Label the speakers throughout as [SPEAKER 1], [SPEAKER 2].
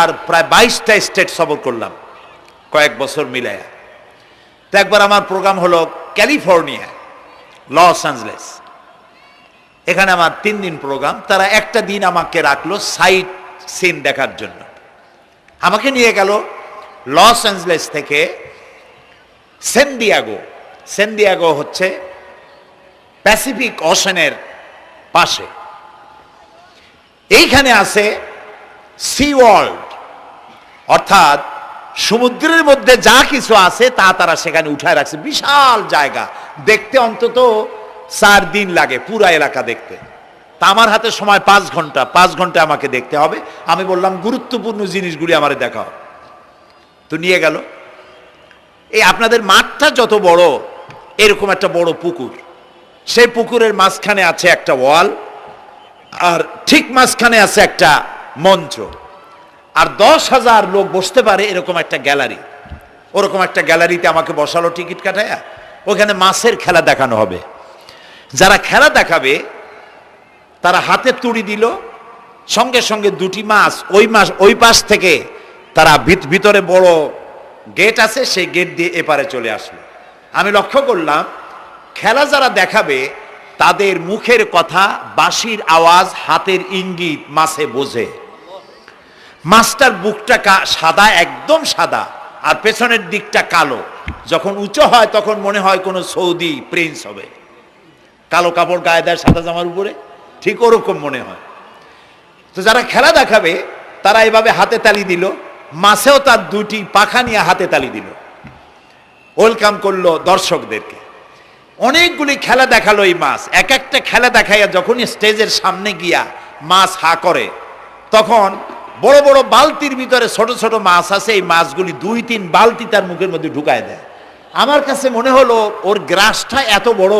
[SPEAKER 1] আমেরিকার প্রায় 22টা স্টেট সফর করলাম কয়েক বছর মিলায়া। তো একবার আমার প্রোগ্রাম হলো ক্যালিফোর্নিয়া, লস অ্যাঞ্জেলেস। এখানে আমার 3 দিন প্রোগ্রাম। তারা একটা দিন আমাকে রাখলো সাইট সিন দেখার জন্য। আমাকে নিয়ে গেল লস অ্যাঞ্জেলেস থেকে সান দিয়েগো। সান দিয়েগো হচ্ছে প্যাসিফিক ওশানের পাশে। এইখানে আছে সি ওয়ার্ল্ড, অর্থাৎ সমুদ্রের মধ্যে যা কিছু আছে তা তারা সেখানে উঠায় রাখছে। বিশাল জায়গা, দেখতে অন্তত 4 দিন লাগে পুরা এলাকা দেখতে। তা আমার হাতে সময় 5 ঘন্টা, 5 ঘন্টা আমাকে দেখতে হবে। আমি বললাম গুরুত্বপূর্ণ জিনিসগুলি আমারে দেখাও। তো নিয়ে গেল। এই আপনাদের মাঠটা যত বড়, এরকম একটা বড় পুকুর, সেই পুকুরের মাঝখানে আছে একটা ওয়াল, আর ঠিক মাঝখানে আছে একটা মঞ্চ, আর 10,000 লোক বসতে পারে এরকম একটা গ্যালারি। ওরকম একটা গ্যালারিতে আমাকে বসালো টিকিট কাটায়া। ওখানে মাছের খেলা দেখানো হবে। যারা খেলা দেখাবে তারা হাতে তুড়ি দিল, সঙ্গে সঙ্গে 2টি মাছ ওই পাশ থেকে তারা ভিতরে বড় গেট আছে, সেই গেট দিয়ে এপারে চলে আসলো। আমি লক্ষ্য করলাম খেলা যারা দেখাবে তাদের মুখের কথা, বাঁশির আওয়াজ, হাতের ইঙ্গিত মাছে বোঝে। মাছটার বুকটা সাদা, একদম সাদা, আর পেছনের দিকটা কালো। যখন উঁচু হয় তখন মনে হয় কোনো সৌদি প্রিন্স হবে। কালো কাপড় গায়ে দেয় সাদা জামার উপরে, ঠিক ওরকম মনে হয়। তো যারা খেলা দেখাবে তারা এভাবে হাতে তালি দিল, মাছেও তার 2টি পাখা নিয়ে হাতে তালি দিল, ওয়েলকাম করলো দর্শকদেরকে। অনেকগুলি খেলা দেখালো এই মাছ। এক একটা খেলা দেখাইয়া যখনই স্টেজের সামনে গিয়া মাছ হা করে, তখন বড় বড় বালতির ভিতরে ছোট ছোট মাছ আছে, এই মাছগুলি 2-3 বালতি তার মুখের মধ্যে ঢুকায় দেয়। আমার কাছে মনে হলো ওর গ্রাসটা এত বড়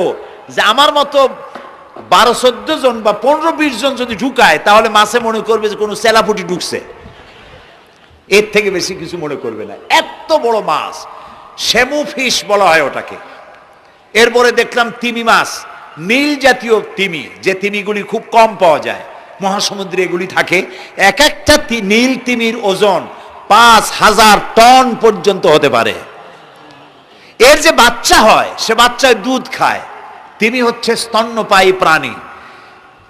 [SPEAKER 1] যে আমার মতো 12-14 জন বা 15-20 জন যদি ঢুকায় তাহলে মাছে মনে করবে যে কোনো চেলাপুটি ঢুকছে, এর থেকে বেশি কিছু মনে করবে না। এত বড় মাছ, শ্যামু ফিশ বলা হয় ওটাকে। এরপরে দেখলাম তিমি মাছ, নীল জাতীয় তিমি, যে তিমিগুলি খুব কম পাওয়া যায়, মহাসমুদ্রে এগুলি থাকে। এক একটা নীল তিমির ওজন 5,000 টন পর্যন্ত হতে পারে। এর যে বাচ্চা হয় সে বাচ্চায় দুধ খায়। তিমি হচ্ছে স্তন্যপায়ী প্রাণী।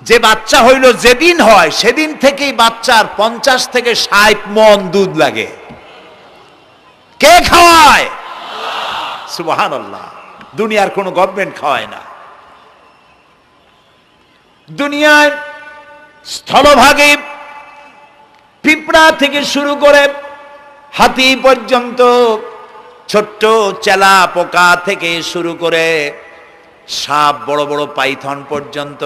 [SPEAKER 1] যে বাচ্চা হইল যেদিন হয় সেদিন থেকেই বাচ্চার 50 থেকে 60 মণ দুধ লাগে। কে খাওয়ায়? সুবহানাল্লাহ। দুনিয়ার কোনো গভর্নমেন্ট খাওয়ায় না। দুনিয়ায় স্থলভাগে পিঁপড়া থেকে শুরু করে হাতি পর্যন্ত, ছোট্ট চেলা পোকা থেকে শুরু করে সাপ, বড় বড় পাইথন পর্যন্ত,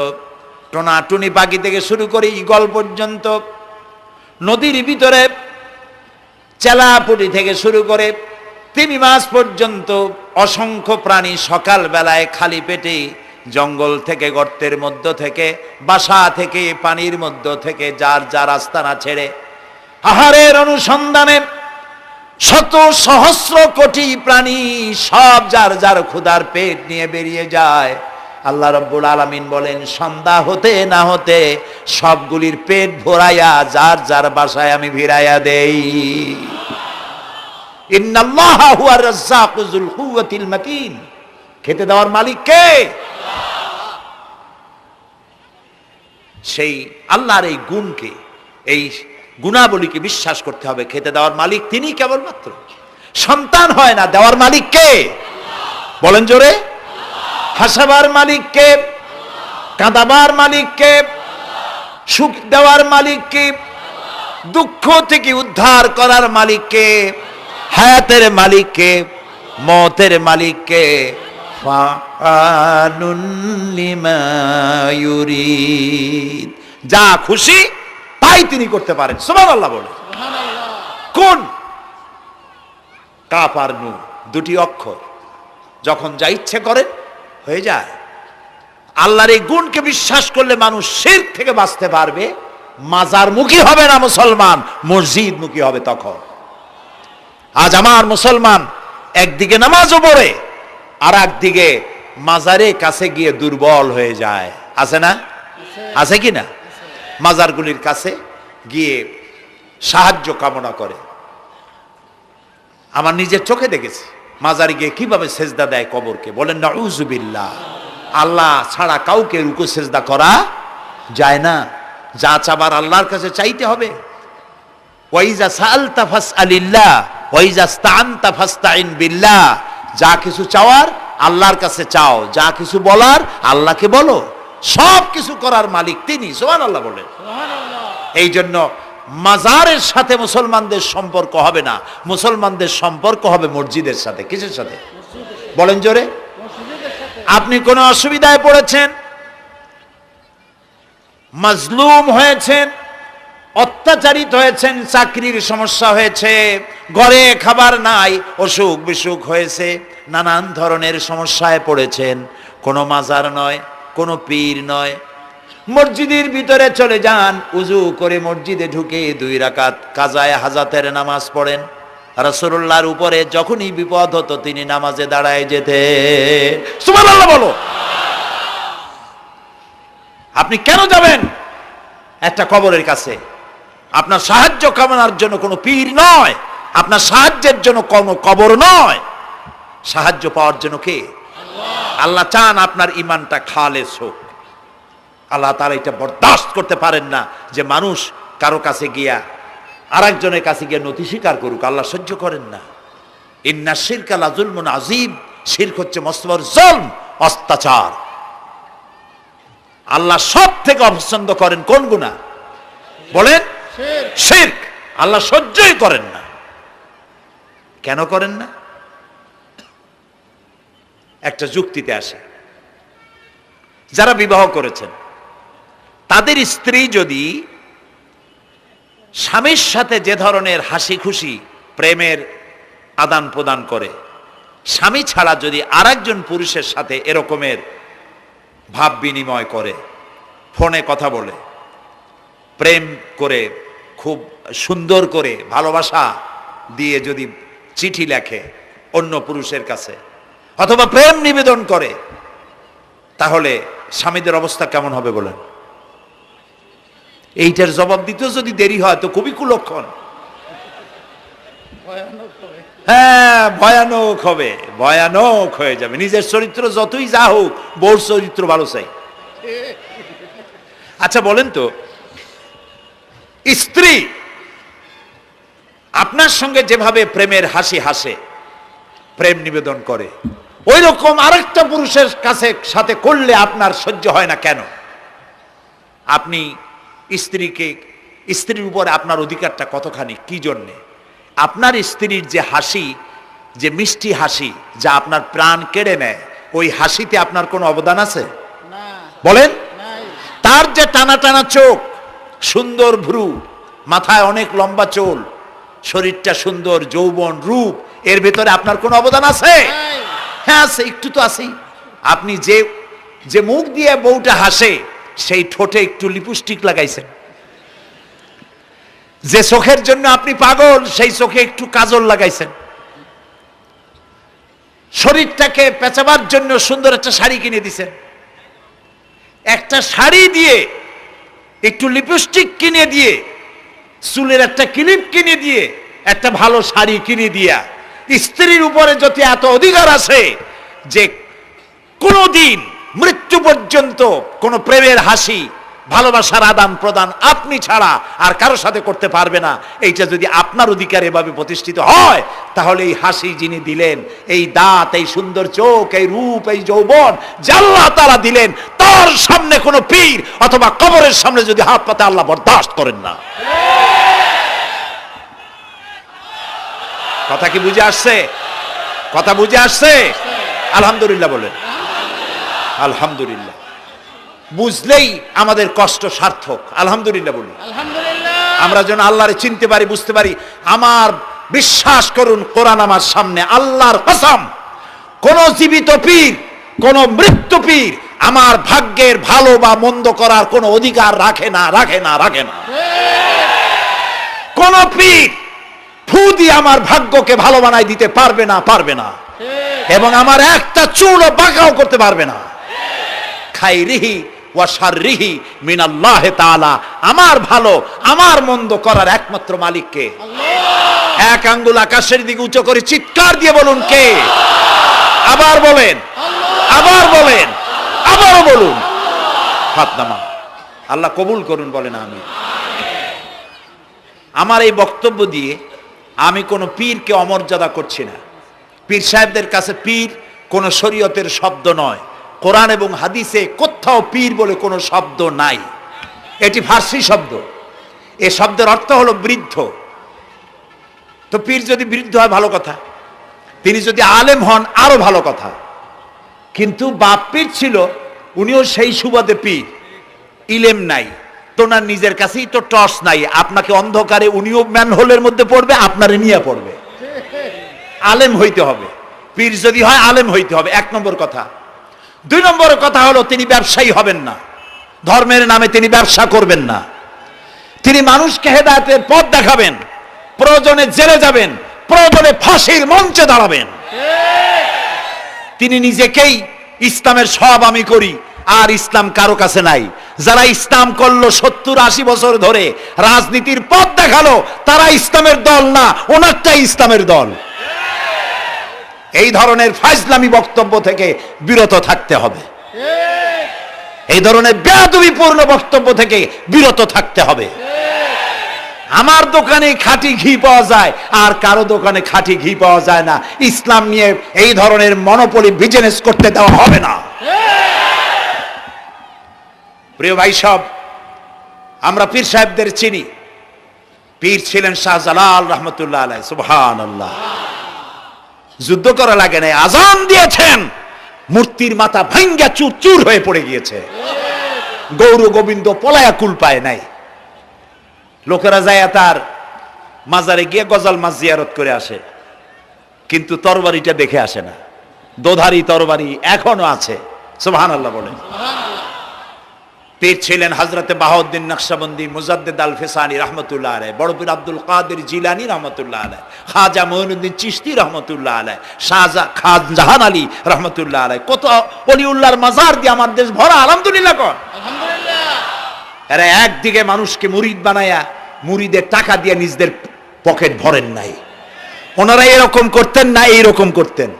[SPEAKER 1] টোনাটুনি পাখি থেকে শুরু করে ঈগল পর্যন্ত, নদীর ভিতরে চেলাপুটি থেকে শুরু করে তিমি মাছ পর্যন্ত অসংখ্য প্রাণী সকাল বেলায় খালি পেটে জঙ্গল থেকে, গর্তের মধ্য থেকে, বাসা থেকে, পানির মধ্য থেকে যার যার আস্তানা ছেড়ে আহারের অনুসন্ধানে শত সহস্র কোটি প্রাণী সব যার যার ক্ষুধার পেট নিয়ে বেরিয়ে যায়। আল্লাহ রাব্বুল আলামিন বলেন, সন্ধ্যা হতে না হতে সবগুলির পেট ভরাইয়া যার যার বাসায় আমি ভিড়াইয়া দেই। ইন্নাল্লাহা হুয়ার রাজ্জাকু যুল কুওয়াতিল মাতিন। খেতে দেওয়ার মালিক কে? সেই আল্লাহর এই গুণকে, এই গুণাবলীকে বিশ্বাস করতে হবে। খেতে দেওয়ার মালিক তিনি কেবলমাত্র। সন্তান হয় না, দেওয়ার মালিক কে? বলেন জোরে। হাসাবার মালিক কে? কাঁদাবার মালিক কে? সুখ দেওয়ার মালিক কে? দুঃখ থেকে উদ্ধার করার মালিক কে? হায়াতের মালিক কে? মতের মালিক কে? ফাআলুন লিমা ইউরিদ। যা খুশি তাই তিনি করতে পারেন। সুবহানাল্লাহ বলে। কোন? কাফ আর নুন, 2টি অক্ষর। যখন যা ইচ্ছে করেন হয়ে যায়। আল্লাহর এই গুণকে বিশ্বাস করলে মানুষ শিরক থেকে বাঁচতে পারবে। মাজারমুখী হবে না মুসলমান, মসজিদমুখী হবে তখন। আজ আমার মুসলমান একদিকে নামাজও পড়ে আর একদিকে মাজারের কাছে গিয়ে দুর্বল হয়ে যায়। আছে না? আছে কি না? মাজারগুলির কাছে গিয়ে সাহায্য কামনা করে। আমার নিজের চোখে দেখেছি মাজারে গিয়ে কিভাবে সেজদা দেয় কবরকে। বলেন নাউযুবিল্লাহ। আল্লাহ ছাড়া কাউকে রুকু সেজদা করা যায় না। যা চাবার আল্লাহর কাছে চাইতে হবে। ওয়াইজা সাআলতা ফাসআলিল্লাহ ওয়াইজা ইসতাআনতা ফাসতাইন বিল্লাহ। যা কিছু চাওয়ার আল্লাহর কাছে চাও, যা কিছু বলার আল্লাহকে বলো। সব কিছু করার মালিক তিনি। সুবহানাল্লাহ বলেন। এই জন্য মাজারের সাথে মুসলমানদের সম্পর্ক হবে না, মুসলমানদের সম্পর্ক হবে মসজিদের সাথে। কিসের সাথে বলেন জোরে? আপনি কোন অসুবিধায় পড়েছেন, মাজলুম হয়েছেন, অত্যাচারিত হয়েছেন, চাকরির সমস্যা হয়েছে, ঘরে খাবার নাই, অসুখ বিসুখ হয়েছে, নানান ধরনের সমস্যায় পড়েছেন, কোনো মাজার নয়, কোনো পীর নয়, মসজিদের ভিতরে চলে যান, উজু করে মসজিদে ঢুকে 2 রাকাত কাজায়ে হাজাতের নামাজ পড়েন। রাসূলুল্লাহর উপরে যখনই বিপদ হতো তিনি নামাজে দাঁড়ায় যেতেন। সুবহানাল্লাহ বলো। আপনি কেন যাবেন একটা কবরের কাছে? আপনার সাহায্য কামনার জন্য কোনো পীর নয়, আপনার সাহায্যের জন্য কোনো কবর নয়। সাহায্য পাওয়ার জন্য কে? আল্লাহ চান আপনার ঈমানটা খালেস হোক। আল্লাহ তাআলা এটা বরদাস্ত করতে পারেন না যে মানুষ কারো কাছে গিয়া আরেকজনের কাছে গিয়ে নথি স্বীকার করুক। আল্লাহ সহ্য করেন না। ইন্না শিরকা লাযুলমুন আযীম। শিরক হচ্ছে মস্ত বড় জুলম, অত্যাচার। আল্লাহ সব থেকে অপছন্দ করেন কোন গুনাহ? বলেন শিরক। আল্লাহ সহ্যই করেন না। কেন করেন না? একটা যুক্তিতে আসে। যারা বিবাহ করেছেন তাদের স্ত্রী যদি স্বামীর সাথে যে ধরনের হাসি খুশি প্রেমের আদান প্রদান করে, স্বামী ছাড়া যদি আরেকজন পুরুষের সাথে এরকমের ভাব বিনিময় করে, ফোনে কথা বলে, প্রেম করে, খুব সুন্দর করে ভালোবাসা দিয়ে যদি চিঠি লেখে অন্য পুরুষের কাছে, অথবা প্রেম নিবেদন করে, তাহলে স্বামীদের অবস্থা কেমন হবে বলেন? এইটার জবাব দিতেও যদি দেরি হয় তো খুবই কুলক্ষণ। হ্যাঁ, ভয়ানক হবে, ভয়ানক হয়ে যাবে। নিজের চরিত্র যতই যা হোক, বউর চরিত্র ভালো চাই। আচ্ছা বলেন তো, স্ত্রী আপনার সঙ্গে যেভাবে প্রেমের হাসি হাসে, প্রেম নিবেদন করে, ওই রকম আরেকটা পুরুষের কাছে সাথে করলে আপনার সহ্য হয় না কেন? আপনি স্ত্রীর উপরে আপনার অধিকারটা কতখানি, কি জন্যে? আপনার স্ত্রীর যে হাসি, যে মিষ্টি হাসি, যা আপনার প্রাণ কেড়ে নেয়, ওই হাসিতে আপনার কোনো অবদান আছে? বলেন। তার যে টানা টানা চোখ, সুন্দর ভ্রু, মাথায় অনেক লম্বা চুল, শরীরটা সুন্দর, যৌবন, রূপ, এর ভেতরে আপনার কোনো অবদান আছে? হ্যাঁ আছে, একটু তো আছেই। আপনি যে মুখ দিয়ে বউটা হাসে, সেই ঠোঁটে একটু লিপস্টিক লাগাইছেন। যে চোখের জন্য আপনি পাগল, সেই চোখে একটু কাজল লাগাইছেন। শরীরটাকে পেঁচাবার জন্য সুন্দর একটা শাড়ি কিনে দিছেন। একটা শাড়ি দিয়ে, একটু লিপস্টিক কিনে দিয়ে, চুলের একটা ক্লিপ কিনে দিয়ে, একটা ভালো শাড়ি কিনে দিয়া স্ত্রীর উপরে যদি এত অধিকার আছে যে কোনদিন মৃত্যু পর্যন্ত কোন প্রেমের হাসি, ভালোবাসার আদান প্রদান আপনি ছাড়া আর কারো সাথে করতে পারবে না, এইটা যদি আপনার অধিকার এভাবে প্রতিষ্ঠিত হয়, তাহলে এই হাসি যিনি দিলেন, এই দাঁত, এই সুন্দর চোখ, এই রূপ, এই যৌবন আল্লাহ তাআলা দিলেন, তার সামনে কোনো পীর অথবা কবরের সামনে যদি হাত পাতে আল্লাহ বরদাস্ত করেন না। কথা কি বুঝে আসছে? কথা বুঝে আসছে? আলহামদুলিল্লাহ বলেন। আলহামদুলিল্লাহ। বুঝলেই আমাদের কষ্ট সার্থক। আলহামদুলিল্লাহ বলি। আমরা যেন আল্লাহরে চিনতে পারি, বুঝতে পারি। আমার বিশ্বাস করুন, কোরআন আমার সামনে, আল্লাহর কসম, কোন জীবিত পীর, কোন মৃত্যু পীর আমার ভাগ্যের ভালো বা মন্দ করার কোন অধিকার রাখে না, রাখে না, রাখে না। কোন পীর ফু দিয়ে আমার ভাগ্যকে ভালো বানাই দিতে পারবে না, পারবে না, এবং আমার একটা চুলও বাঁকাও করতে পারবে না। খাইরিহি ওয়া শাররিহি মিনাল্লাহি তাআলা। আমার ভালো আমার মন্দ করার একমাত্র মালিক কে? আল্লাহ। এক আঙ্গুল আকাশের দিকে উঁচু করে চিৎকার দিয়ে বলুন কে? আবার বলেন, আবার বলেন, আবারও বলুন। হাত নামান। আল্লাহ কবুল করুন, বলেন আমিন। আমার এই বক্তব্য দিয়ে আমি কোনো পীরকে অমর্যাদা করছি না। পীর সাহেবদের কাছে পীর কোনো শরীয়তের শব্দ নয়। কোরআন এবং হাদিসে কোথাও পীর বলে কোনো শব্দ নাই। এটি ফার্সি শব্দ। এই শব্দের অর্থ হলো বৃদ্ধ। তো পীর যদি বৃদ্ধ হয় ভালো কথা, তিনি যদি আলেম হন আরো ভালো কথা। কিন্তু বাপ পীর ছিল, উনিও সেই সুবাদে পীর। ইলেম নাই, তোনার নিজের কাছেই তো টর্চ নাই। আপনাকে অন্ধকারে উনিও ম্যানহোলের মধ্যে পড়বে, আপনারে নিয়ে পড়বে। আলেম হইতে হবে, পীর যদি হয় আলেম হইতে হবে, এক নম্বর কথা। দুই নম্বর কথা হলো তিনি ব্যবসায়ী হবেন না। ধর্মের নামে তিনি ব্যবসা করবেন না। তিনি মানুষকে হেদায়েতের পথ দেখাবেন। প্রয়োজনে জেলে যাবেন, প্রয়োজনে ফাঁসির মঞ্চে দাঁড়াবেন। তিনি নিজেকেই ইসলামের সব আমি করি, আর ইসলাম কারো কাছে নাই। যারা ইসলাম করলো 70-80 বছর ধরে, রাজনীতির পথ দেখালো, তারা ইসলামের দল না, ওনারটাই ইসলামের দল। এই ধরনের ফাজলামি বক্তব্য থেকে বিরত থাকতে হবে। এই ধরনের বেয়াদবিপূর্ণ বক্তব্য থেকে বিরত থাকতে হবে। আমার দোকানে খাঁটি ঘি পাওয়া যায়, আর কারো দোকানে খাঁটি ঘি পাওয়া যায় না। ইসলাম নিয়ে এই ধরনের মনোপলি বিজনেস করতে দেওয়া হবে না। প্রিয় ভাই সব, আমরা পীর সাহেবদের চিনি। পীর ছিলেন শাহজালাল রহমতুল্লাহ আলাইহি। সুবহানাল্লাহ। যুদ্ধ করা লাগে নাই, আজান দিয়েছেন, মূর্তির মাথা ভাঙ্গা চুর চুর হয়ে পড়ে গিয়েছে। গৌর গোবিন্দ পলায়া কুল পায় নাই। লোকেরা যায় তার মাজারে গিয়ে গজাল মাছ জিয়ারত করে আসে, কিন্তু তরবারিটা দেখে আসে না। দোধারি তরবারি এখনো আছে। সুবহানাল্লাহ বলেন। পীর ছিলেন হযরতে বাহাউদ্দিন নকশবন্দি, মুজাদ্দিদ আল ফিসানি রহমতুল্লাহ আলাইহি, বড় পীর আব্দুল কাদের জিলানী রহমতুল্লাহ আলাইহি, খাজা মঈনুদ্দিন চিশতি রহমতুল্লাহ আলাইহি, শাহজাহান আলী রহমতুল্লাহ আলাইহি। কত ওলিউল্লাহর মাজার দিয়ে আমার দেশ ভরা। আলহামদুলিল্লাহ কর। আলহামদুলিল্লাহ। এরা একদিকে মানুষকে মুরিদ বানায়া মুরিদের টাকা দিয়ে নিজেদের পকেট ভরেন নাই। ওনারা এরকম করতেন না, এইরকম করতেন।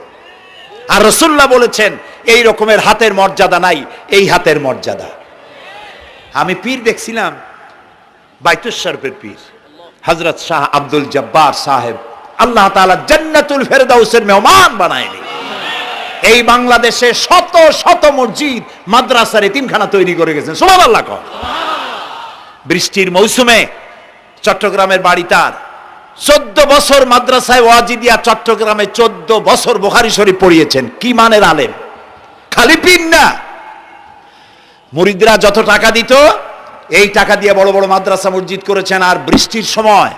[SPEAKER 1] আর রাসূলুল্লাহ বলেছেন এই রকমের হাতের মর্যাদা নাই, এই হাতের মর্যাদা। আমি পীর দেখছিলাম, বাইতুল শরফের পীর হযরত শাহ আব্দুল জব্বার সাহেব, আল্লাহ তাআলা জান্নাতুল ফেরদাউসের মেহমান বানায়নি। এই বাংলাদেশে শত শত মসজিদ, মাদ্রাসার এতিমখানা তৈরি করে গেছেন। সুবহানাল্লাহ কর। বৃষ্টির মৌসুমে চট্টগ্রামের বাড়ি তার, 14 বছর মাদ্রাসায় ওয়াজিদিয়া চট্টগ্রামে 14 বছর বুখারী শরীফ পড়িয়েছেন। কি মানের আলেম! খালি পীর না, মুরিদরা যত টাকা দিত এই টাকা দিয়ে বড় বড় মাদ্রাসা মসজিদ করেছেন। আর বৃষ্টির সময়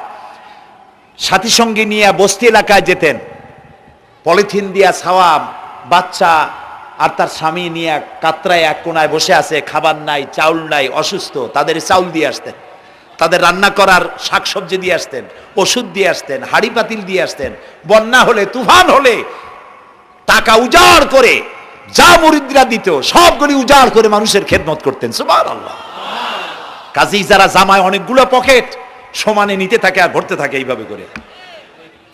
[SPEAKER 1] সাথী সঙ্গী নিয়ে বস্তি এলাকায় যেতেন, পলিথিন দিয়া ছাওয়া, বাচ্চা আর তার স্বামী নিয়ে কাতরায় এক কোনায় বসে আছে, খাবার নাই, চাউল নাই, অসুস্থ, তাদের চাউল দিয়ে আসতেন, তাদের রান্না করার শাকসবজি দিয়ে আসতেন, ওষুধ দিয়ে আসতেন, হাড়ি পাতিল দিয়ে আসতেন। বন্যা হলে, তুফান হলে টাকা উজাড় করে যা মুরিদরা দিত সবগুলি উজাড় করে মানুষের খেদমত করতেন। সুবহানাল্লাহ। কাজী যারা জামায় অনেকগুলো পকেট সমানে নিতে থাকে আর ভরতে থাকে এইভাবে করে,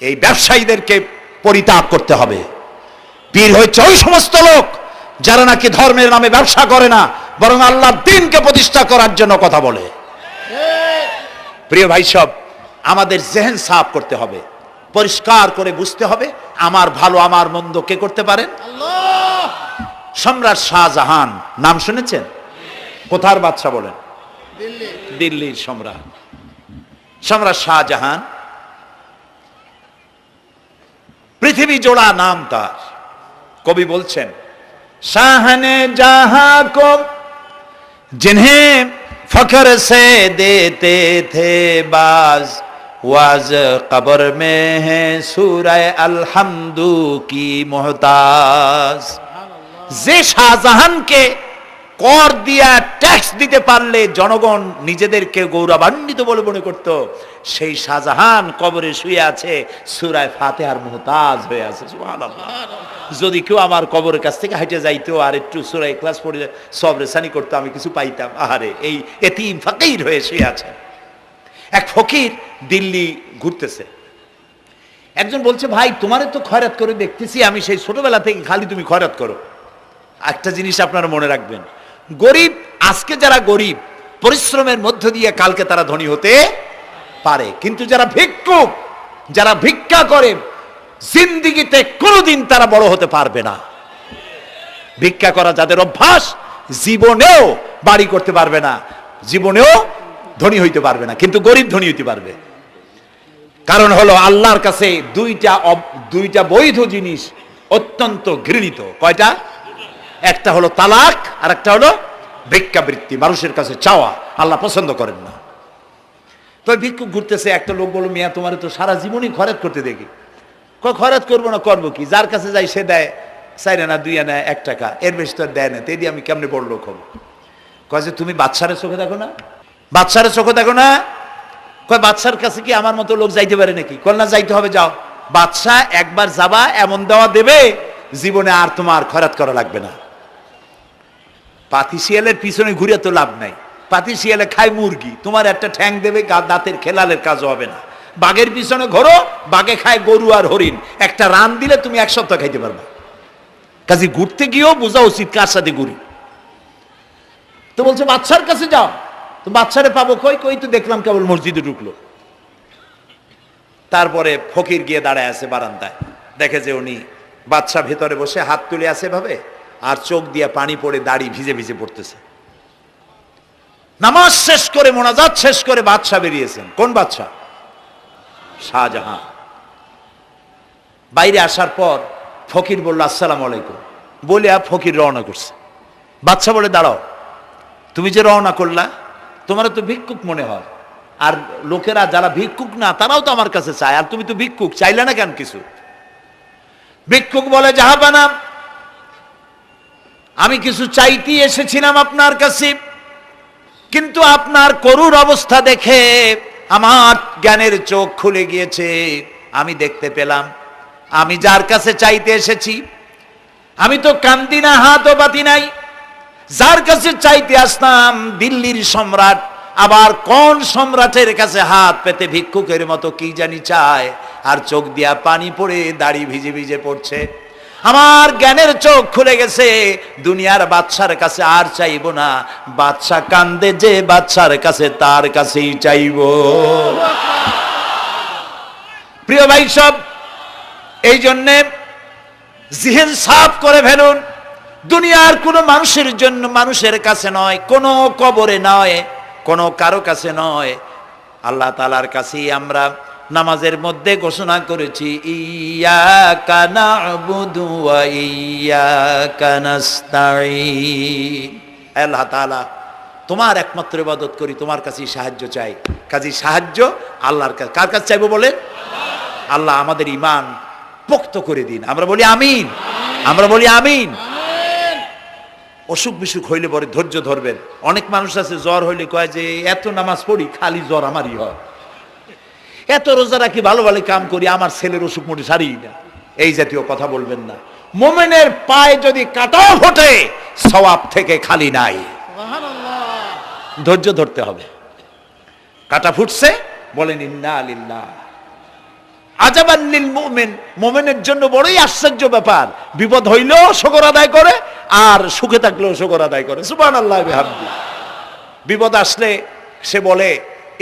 [SPEAKER 1] এই ব্যবসায়ীদেরকে পরিত্যাগ করতে হবে। পীর হচ্ছে ওই সমস্ত লোক যারা নাকি ধর্মের নামে ব্যবসা করে না, বরং আল্লাহর দ্বীনকে প্রতিষ্ঠা করার জন্য কথা বলে। প্রিয় ভাই সব, আমাদের জেহেন সাফ করতে হবে, পরিষ্কার করে বুঝতে হবে আমার ভালো আমার মন্দ কে করতে পারেন? আল্লাহ। সম্রাট শাহজাহান নাম শুনেছেন? কোথার বাদশা বলেন? দিল্লির সম্রাট। সম্রাট শাহজাহান পৃথিবী জোড়া নাম তার। কবি বলছেন, শাহনে জাহাं को जिन्हें फख्र से देते थे बाज, वाज कब्र में है सूरह अलहम्दु की मोहताज। যে শাহজাহানকে কর দিয়া ট্যাক্স দিতে পারলে জনগণ নিজেদেরকে গৌরবান্বিত বলে মনে করত, সেই শাহজাহান কবরে শুয়ে আছে, সূরা ফাতিহার মুহতাজ হয়ে আছে। সুবহানাল্লাহ। যদি কেউ আমার কবরের কাছ থেকে হাইটে যাইতো আর একটু সূরা ইখলাস পড়ে সবরেসানি করতো, আমি কিছু পাইতাম। আহারে, এই এতিম ফকির হয়ে শুয়ে আছে। এক ফকির দিল্লি ঘুরতেছে, একজন বলছে, ভাই তোমারে তো খয়রাত করে দেখতেছি আমি সেই ছোটবেলা থেকে, খালি তুমি খয়রাত করো। একটা জিনিস আপনারা মনে রাখবেন, গরিব, আজকে যারা গরিব পরিশ্রমের মধ্য দিয়ে কালকে তারা ধনী হতে পারে, কিন্তু যারা ভিক্ষুক, যারা ভিক্ষা করে, জিন্দেগিতে কোনোদিন তারা বড় হতে পারবে না। ভিক্ষা করা যাদের অভ্যাস, জীবনেও বাড়ি করতে পারবে না, জীবনেও ধনী হইতে পারবে না, কিন্তু গরিব ধনী হইতে পারবে। কারণ হলো আল্লাহর কাছে দুইটা বৈধ জিনিস অত্যন্ত ঘৃণিত। কয়টা? একটা হলো তালাক, আর একটা হলো ভিক্ষাবৃত্তি, মানুষের কাছে চাওয়া। আল্লাহ পছন্দ করেন না। তো ভিক্ষুক ঘুরতেছে, একটা লোক বলল, মিয়া তোমার তো সারা জীবনই খরচ করতে দেখি। খরচ করবো না, করবো কি? যার কাছে যাই সে দেয় 4 আনা 2 আনা 1 টাকা, এর বেশি তো দেয় না, তো দিয়ে আমি কেমনে বড় লোক হবো? কয় যে তুমি বাদশারে চোখে দেখো না, বাদশারে চোখে দেখো না। কয় বাদশার কাছে কি আমার মতো লোক যাইতে পারে নাকি? কল না, যাইতে হবে, যাও। বাদশা একবার যাবা, এমন দেওয়া দেবে জীবনে আর তোমার খরচ করা লাগবে না। পাতি শিয়ালের পিছনে ঘুরে তো লাভ নাই, পাতি শিয়ালে খায় মুরগি, তোমার একটা ঠ্যাং দেবে, দাঁতের খেলালের কাজও হবে না। বাঘের পিছনে ঘোরো, বাঘে খায় গরু আর হরিণ, একটা রান দিলে তুমি 1 সপ্তাহ খাইতে পারবা। কাজে ঘুরতে গিয়েও বোঝা উচিত কার সাথে ঘুরি। তো বলছে বাদশার কাছে যাও। তো বাদশারে পাবো কই? কই তো দেখলাম কেবল মসজিদে ঢুকলো। তারপরে ফকির গিয়ে দাঁড়ায় আছে বারান্দায়, দেখে যে উনি বাদশা ভেতরে বসে হাত তুলে আছে ভাবে, আর চোখ দিয়ে পানি পড়ে দাড়ি ভিজে ভিজে পড়তেছে। নামাজ শেষ করে, মোনাজাত শেষ করে বাদশা বেরিয়েছেন। কোন বাদশা? শাহজাহান। বাইরে আসার পর ফকির বলল, আসসালামু আলাইকুম বলে ফকির রওনা করছে। বাদশা বলে, দাঁড়াও, তুমি যে রওনা করলা, তোমার তো ভিক্ষুক মনে হয়, আর লোকেরা যারা ভিক্ষুক না তারাও তো আমার কাছে চায়, আর তুমি তো ভিক্ষুক, চাইলে না কেন কিছু? ভিক্ষুক বলে, জাহাপানা, আমি কিছু চাইতে এসেছিলাম আপনার কাছে, কিন্তু আপনার করুণ অবস্থা দেখে আমার জ্ঞানের চোখ খুলে গিয়েছে। আমি দেখতে পেলাম আমি যার কাছে চাইতে এসেছি, আমি তো কান্দি না, হাতও পাতি নাই। যার কাছে চাইতে আসতাম দিল্লির সম্রাট, আবার কোন সম্রাটের কাছে হাত পেতে ভিক্ষুকের মতো কি জানি চায়, আর চোখ দিয়া পানি পড়ে দাড়ি ভিজে ভিজে পড়ছে। আমার জ্ঞানের চোখ খুলে গেছে, দুনিয়ার বাদশার কাছে আর চাইবো না। বাদশা কান্দে যে বাদশার কাছে, তার কাছেই চাইবো। প্রিয় ভাই সব, এই জন্যে জিহ্ন সাফ করে ফেলুন। দুনিয়ার কোনো মানুষের জন্য, মানুষের কাছে নয়, কোনো কবরে নয়, কোনো কারো কাছে নয়, আল্লাহ তাআলার কাছেই আমরা নামাজের মধ্যে ঘোষণা করেছি, ইয়াকা না'বুদু ওয়া ইয়াকা নাস্তাঈন। আল্লাহ তাআলা, তোমার একমাত্র ইবাদত করি, তোমার কাছেই সাহায্য চাই। কাজেই সাহায্য আল্লাহর কাছে। কার কাছে চাইবো বলে? আল্লাহ আমাদের ঈমান পোক্ত করে দিন। আমরা বলি আমিন, আমরা বলি আমিন। অসুখ বিসুখ হইলে পরে ধৈর্য ধরবেন। অনেক মানুষ আছে জ্বর হইলে কয় যে এত নামাজ পড়ি খালি জ্বর আমারই হয়, এত রোজা রাখি, ভালো ভালো কাম করি, আমার ছেলের অসুখ মোটে সারি না। এই জাতীয় কথা বলবেন না। মুমিনের পায়ে যদি কাঁটা ফোটে সওয়াব থেকে খালি নাই, ধৈর্য ধরতে হবে। কাঁটা ফুটছে, বলেন ইন্না লিল্লাহ। আজাবান লিল মুমিন, মুমিনের জন্য বড়ই আশ্চর্য ব্যাপার, বিপদ হইলেও শুকর আদায় করে, আর সুখে থাকলেও শুকর আদায় করে। সুবহানাল্লাহ বিহামদি। বিপদ আসলে সে বলে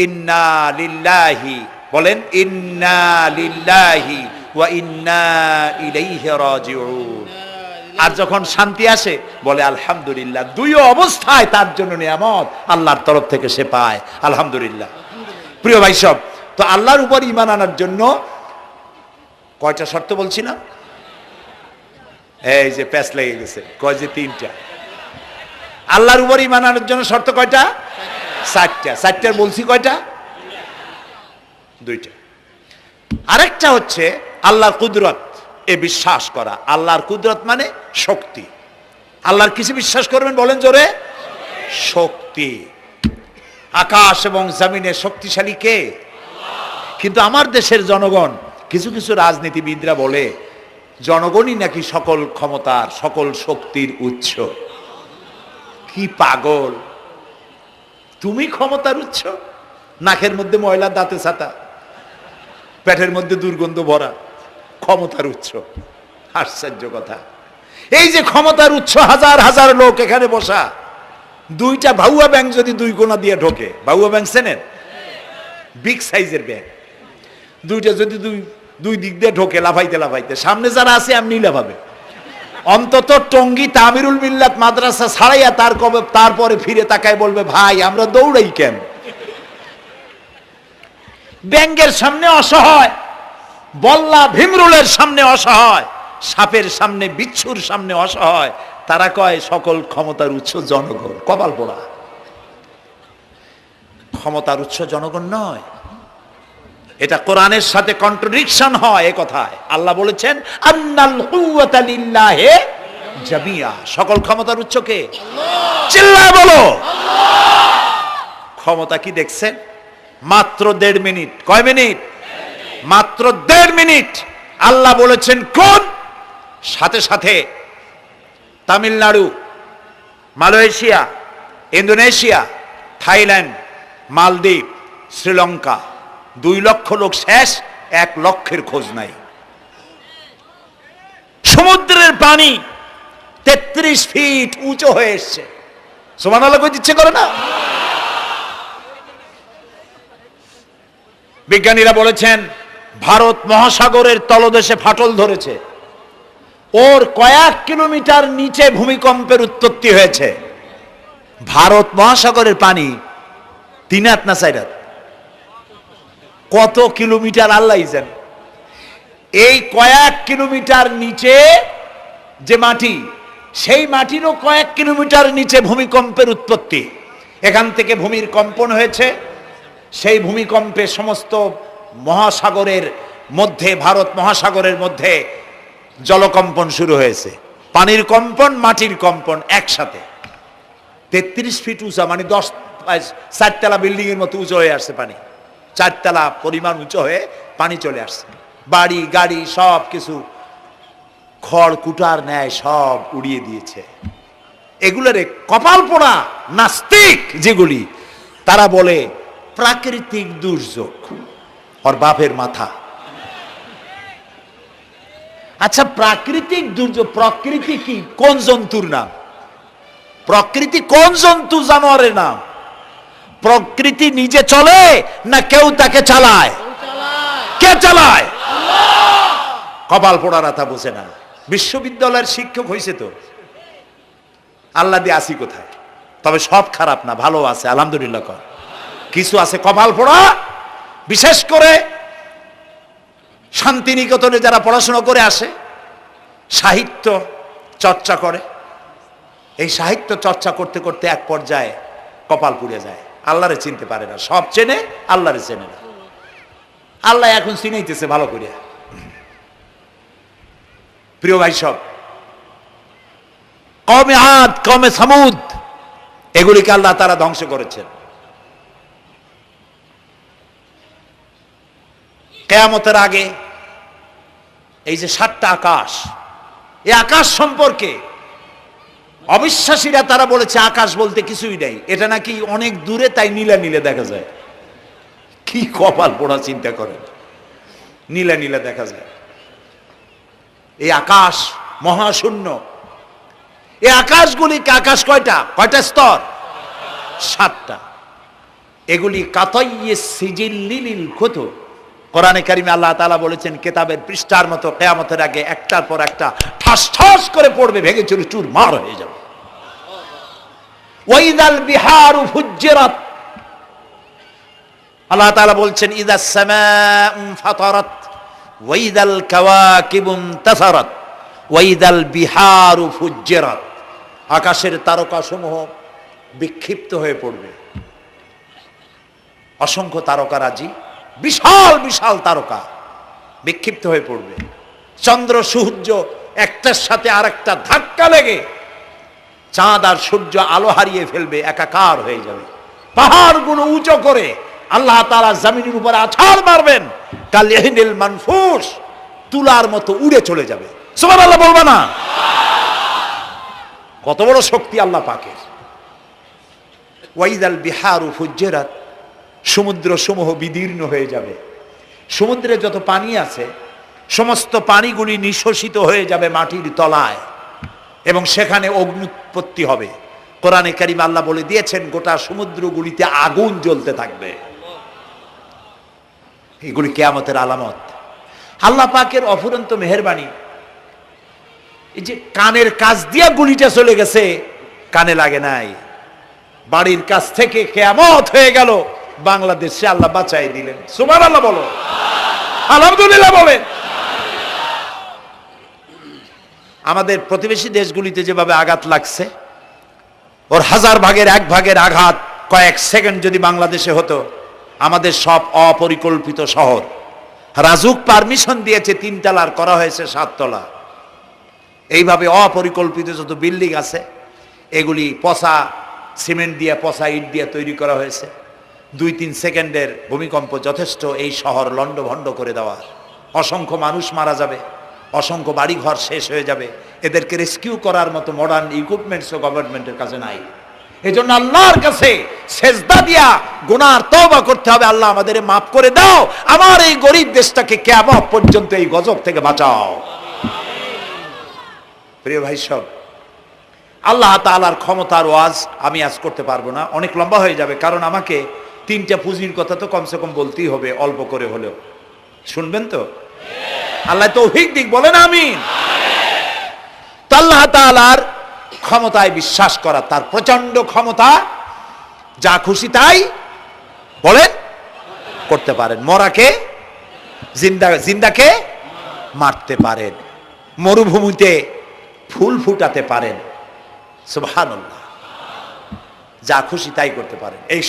[SPEAKER 1] ইন্না লিল্লাহি, বলেন ইন্না লিল্লাহি ওয়া ইন্না ইলাইহি রাজিউন। আর যখন শান্তি আসে বলে আলহামদুলিল্লাহ। দুই অবস্থায় তার জন্য নিয়ামত আল্লাহর তরফ থেকে সে পায়, আলহামদুলিল্লাহ। প্রিয় ভাই সব, তো আল্লাহর উপর ঈমান আনার জন্য কয়টা শর্ত বলছি না? এই যে প্যাচ লেগে গেছে, কয় যে 3টা। আল্লাহর উপর ঈমান আনার জন্য শর্ত কয়টা? 4টা। 4টার বলছি কয়টা? 2টা। আরেকটা হচ্ছে আল্লাহর কুদরত, এ বিশ্বাস করা। আল্লাহর কুদরত মানে শক্তি। আল্লাহর কিছু বিশ্বাস করবেন, বলেন জোরে? শক্তি। আকাশ এবং জমিনে শক্তিশালী কে? কিন্তু আমার দেশের জনগণ, কিছু কিছু রাজনীতিবিদরা বলে জনগণই নাকি সকল ক্ষমতার সকল শক্তির উৎস। কি পাগল! তুমি ক্ষমতার উৎস? নাকের মধ্যে ময়লা, দাঁতে ছাতা, পেটের মধ্যে দুর্গন্ধ ভরা, ক্ষমতার উৎস? আশ্চর্য কথা। এই যে ক্ষমতার উৎস, হাজার হাজার লোক এখানে বসা, দুইটা ভাউয়া ব্যাংক যদি দুই কোণা দিয়ে ঢোকে, ভাউয়া ব্যাংক চেনেন? বিগ সাইজের ব্যাংক, দুইটা যদি দুই দিক দিয়ে ঢোকে লাফাইতে লাফাইতে, সামনে যারা আছে এমনি লাফাবে। অন্তত টঙ্গী তামিরুল মিল্লাত মাদ্রাসা ছাড়াইয়া তারপরে ফিরে তাকায় বলবে, ভাই আমরা দৌড়াই কেন? ব্যাংকের সামনে অসহায়, বল্লা ভীমরুলের সামনে অসহায়, সাপের সামনে, বিচ্ছুর সামনে অসহায়, তারা কয় সকল ক্ষমতার উৎস জনগণ। কপাল পোড়া! ক্ষমতার উৎস জনগণ নয়। এটা কোরআনের সাথে কন্ট্রাডিকশন হয় এ কথায়। আল্লাহ বলেছেন আন্নাল কুওয়াতা লিল্লাহি জামিয়া, সকল ক্ষমতার উৎস কে? চিল্লায় বলো আল্লাহ। ক্ষমতা কি দেখছেন? মাত্র 1.5 মিনিট। কয় মিনিট? মাত্র 1.5 মিনিট। আল্লাহ বলেছেন কোন? সাথে সাথে তামিলনাড়ু, মালয়েশিয়া, ইন্দোনেশিয়া, থাইল্যান্ড, মালদ্বীপ, শ্রীলঙ্কা, 2 লক্ষ লোক শেষ, 1 লক্ষের খোঁজ নাই। সমুদ্রের পানি 33 ফিট উঁচু হয়ে এসছে। সুবহানাল্লাহ কই দিচ্ছে করে না? বিজ্ঞানীরা বলেছেন ভারত মহাসাগরের তলদেশে ফাটল ধরেছে, ওর কয়েক কিলোমিটার নিচে ভূমিকম্পের উৎপত্তি হয়েছে। ভারত মহাসাগরের পানি 3 হাত না 4 হাত? কত কিলোমিটার আল্লাহই জানে। এই কয়েক কিলোমিটার নিচে যে মাটি, সেই মাটিরও কয়েক কিলোমিটার নিচে ভূমিকম্পের উৎপত্তি। এখান থেকে ভূমির কম্পন হয়েছে, সেই ভূমিকম্পে সমস্ত মহাসাগরের মধ্যে, ভারত মহাসাগরের মধ্যে জলকম্পন শুরু হয়েছে। পানির কম্পন, মাটির কম্পন একসাথে। 33 ফিট উঁচা, মানে 4 তলা বিল্ডিং এর মতো উঁচু হয়ে আসছে পানি। 4 তলা পরিমাণ উঁচু হয়ে পানি চলে আসছে। বাড়ি গাড়ি সব কিছু খড় কুটার ন্যায় সব উড়িয়ে দিয়েছে। এগুলোরে কপাল পোড়া নাস্তিক যেগুলি, তারা বলে প্রাকৃতিক দুর্যোগ। ওর বাপের মাথা। আচ্ছা, প্রাকৃতিক দুর্যোগ, প্রকৃতি কি? কোন জন্তুর নাম? প্রকৃতি কোন জন্তু জানোয়ারের নাম? প্রকৃতি নিজে চলে না কেউ তাকে চালায়? কে চালায়? কপাল পোড়ারা তা বোঝে না। বিশ্ববিদ্যালয়ের শিক্ষক হয়েছে তো, আল্লাহ দিয়ে আসি কোথায়? তবে সব খারাপ না, ভালো আছে আলহামদুলিল্লাহ। কিছু আছে কপাল পোড়া। বিশেষ করে শান্তিনিকেতনে যারা পড়াশোনা করে আসে, সাহিত্য চর্চা করে, এই সাহিত্য চর্চা করতে করতে এক পর্যায়ে কপাল পুড়ে যায়। আল্লাহরে চিনতে পারে না। সব চেনে, আল্লাহরে চেনে না। আল্লাহ এখন চিনাইতেছে ভালো করিয়া। প্রিয় ভাই সব, কওমে আদ, কওমে সামুদ, এগুলিকে আল্লাহ তারা ধ্বংস করেছেন। কিয়ামতের আগে এই যে 7টা আকাশ, এই আকাশ সম্পর্কে অবিশ্বাসীরা তারা বলেছে আকাশ বলতে কিছুই নাই, এটা নাকি অনেক দূরে, তাই নীলা নীলে দেখা যায়। কি কপাল পোড়া চিন্তা করেন, নীলা নীলা দেখা যায়। এই আকাশ মহাশূন্য। এই আকাশগুলিকে, আকাশ কয়টা? কয়টা স্তর? 7টা। এগুলি কাতাইয়ে সিজিল্লিল কুতুব। কোরআনে কারিমে আল্লাহ তাআলা বলেছেন কিতাবের পৃষ্ঠার মতো কিয়ামতের আগে একটার পর একটা ঠাস ঠাস করে পড়বে, ভেঙে চুরে চুরমার হয়ে যাবে। ওয়াইদাল বিহারু ফুজ্জিরাত, আল্লাহ তাআলা বলছেন ইদাস সামাউ ফাতারাত ওয়াইদাল কাওয়াকিবু ইনতাসারাত ওয়াইদাল বিহারু ফুজ্জিরাত। আকাশের তারকাসমূহ বিক্ষিপ্ত হয়ে পড়বে। অসংখ্য তারকারাজি, বিশাল বিশাল তারকা বিক্ষিপ্ত হয়ে পড়বে। চন্দ্র সূর্য একটার সাথে আরেকটা ধাক্কা লেগে চাঁদ আর সূর্য আলো হারিয়ে ফেলবে, একাকার হয়ে যাবে। পাহাড়গুলো উঁচু করে আল্লাহ তাআলা জমিনের উপরে আছাড় মারবেন, কাল ইহনিল মানফুস, তুলার মতো উড়ে চলে যাবে। সুবহানাল্লাহ বলবা না? কত বড় শক্তি আল্লাহ পাকের। ওয়াইদাল বিহারু ফুজ্জিরাত, সমুদ্র সমূহ বিদীর্ণ হয়ে যাবে। সমুদ্রে যত পানি আছে সমস্ত পানিগুলি নিঃশোষিত হয়ে যাবে মাটির তলায় এবং সেখানে অগ্নুৎপত্তি হবে। কোরআনে কারীমে আল্লাহ বলে দিয়েছেন গোটা সমুদ্রগুলিতে আগুন জ্বলতে থাকবে। এগুলি কিয়ামতের আলামত। আল্লাহ পাকের অফুরন্ত মেহেরবানি। এই যে কানের কাছ দিয়া গুলিটা চলে গেছে, কানে লাগে নাই, বাড়ির কাছ থেকে কিয়ামত হয়ে গেল, বাংলাদেশে আল্লাহ বাঁচাই দিলেন। সুবহানাল্লাহ বলো, আলহামদুলিল্লাহ বলেন। আমাদের প্রতিবেশী দেশগুলিতে যেভাবে আঘাত লাগছে, ওর 1000 ভাগের 1 ভাগের আঘাত কয়েক সেকেন্ড যদি বাংলাদেশে হতো, আমাদের সব অপরিকল্পিত শহর, রাজুক পারমিশন দিয়েছে 3 তলার, করা হয়েছে 7 তলা। এইভাবে অপরিকল্পিত যত বিল্ডিং আছে এগুলি পচা সিমেন্ট দিয়ে, পচা ইট দিয়ে তৈরি করা হয়েছে। 2-3 সেকেন্ডের ভূমিকম্প যথেষ্ট এই শহর লণ্ডভণ্ড করে দেওয়ার। অসংখ্য মানুষ মারা যাবে, অসংখ্য বাড়িঘর শেষ হয়ে যাবে। এদেরকে রেস্কিউ করার মতো মডার্ন ইকুইপমেন্টসও গভর্নমেন্টের কাছে নাই। এই জন্য আল্লাহর কাছে সেজদা দিয়া গুনার তওবা করতে হবে, আল্লাহ আমাদের মাফ করে দাও, আমার এই গরিব দেশটাকে কিয়ামত পর্যন্ত এই গজব থেকে বাঁচাও। প্রিয় ভাই সব, আল্লাহ তাআলার ক্ষমতার ওয়াজ আমি আজ করতে পারবো না, অনেক লম্বা হয়ে যাবে। কারণ আমাকে 3টা পুঁজির কথা তো কমসে কম বলতেই হবে, অল্প করে হলেও। শুনবেন তো? আল্লাহ তৌফিক দিক, বলেন আমিন। তো আল্লাহ তাআলার ক্ষমতায় বিশ্বাস করা, তার প্রচন্ড ক্ষমতা, যা খুশি তাই বলেন করতে পারেন। মরাকে জিন্দাকে মারতে পারেন, মরুভূমিতে ফুল ফুটাতে পারেন। সুবহানাল্লাহ, যা খুশি তাই করতে পারেন। এই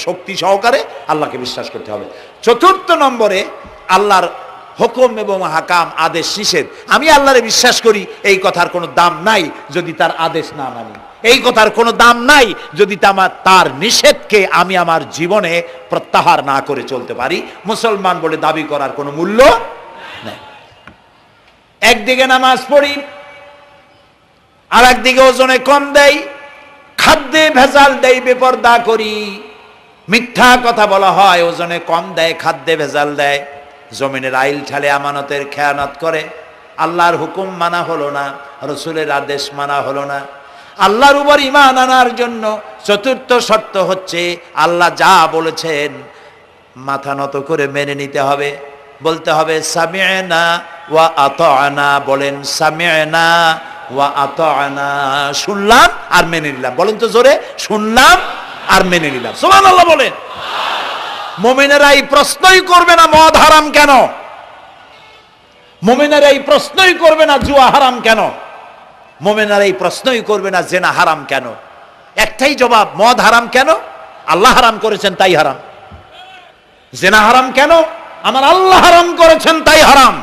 [SPEAKER 1] শক্তি সহকারে আল্লাহকে বিশ্বাস করতে হবে। 4র্থ নম্বরে আল্লাহর হুকুম এবং হাকাম, আদেশ নিষেধ। আমি আল্লাহরে বিশ্বাস করি, এই কথার কোনো দাম নাই যদি তার আদেশ না মানি। এই কথার কোনো দাম নাই যদি তার নিষেধকে আমি আমার জীবনে প্রত্যাহার না করে চলতে পারি। মুসলমান বলে দাবি করার কোনো মূল্য নেই। একদিকে নামাজ পড়ি, আর একদিকে ওজনে কম দেয়, খাদ্যে ভেজাল দেয়, বেপরদা করি, মিথ্যা কথা বলা হয়, ওজনে কম দেয়, খাদ্যে ভেজাল দেয়, জমিনের আইল ঠালে আমানতের খেয়ানত করে, আল্লাহর হুকুম মানা হলো না, রসুলের আদেশ মানা হলো না। আল্লাহর উপর ঈমান আনার জন্য 4র্থ শর্ত হচ্ছে আল্লাহ যা বলেছেন মাথা নত করে মেনে নিতে হবে, বলতে হবে সামি'না ওয়া আতা'না। বলেন সামি'না ওয়া আতা'না, শুনলাম আর মেনে নিলাম। বলেন তো জোরে, শুনলাম আর মেনে নিলাম। সুবহানাল্লাহ বলেন। মুমিনেরা এই প্রশ্নই করবে না মদ হারাম কেন, মুমিনেরা এই প্রশ্নই করবে না জুয়া হারাম কেন, মুমিনেরা এই প্রশ্নই করবে না জেনা হারাম কেন। একটাই জবাব, মদ হারাম কেন? আল্লাহ হারাম করেছেন তাই হারাম। জেনা হারাম কেন? আমার আল্লাহ হারাম করেছেন তাই হারাম।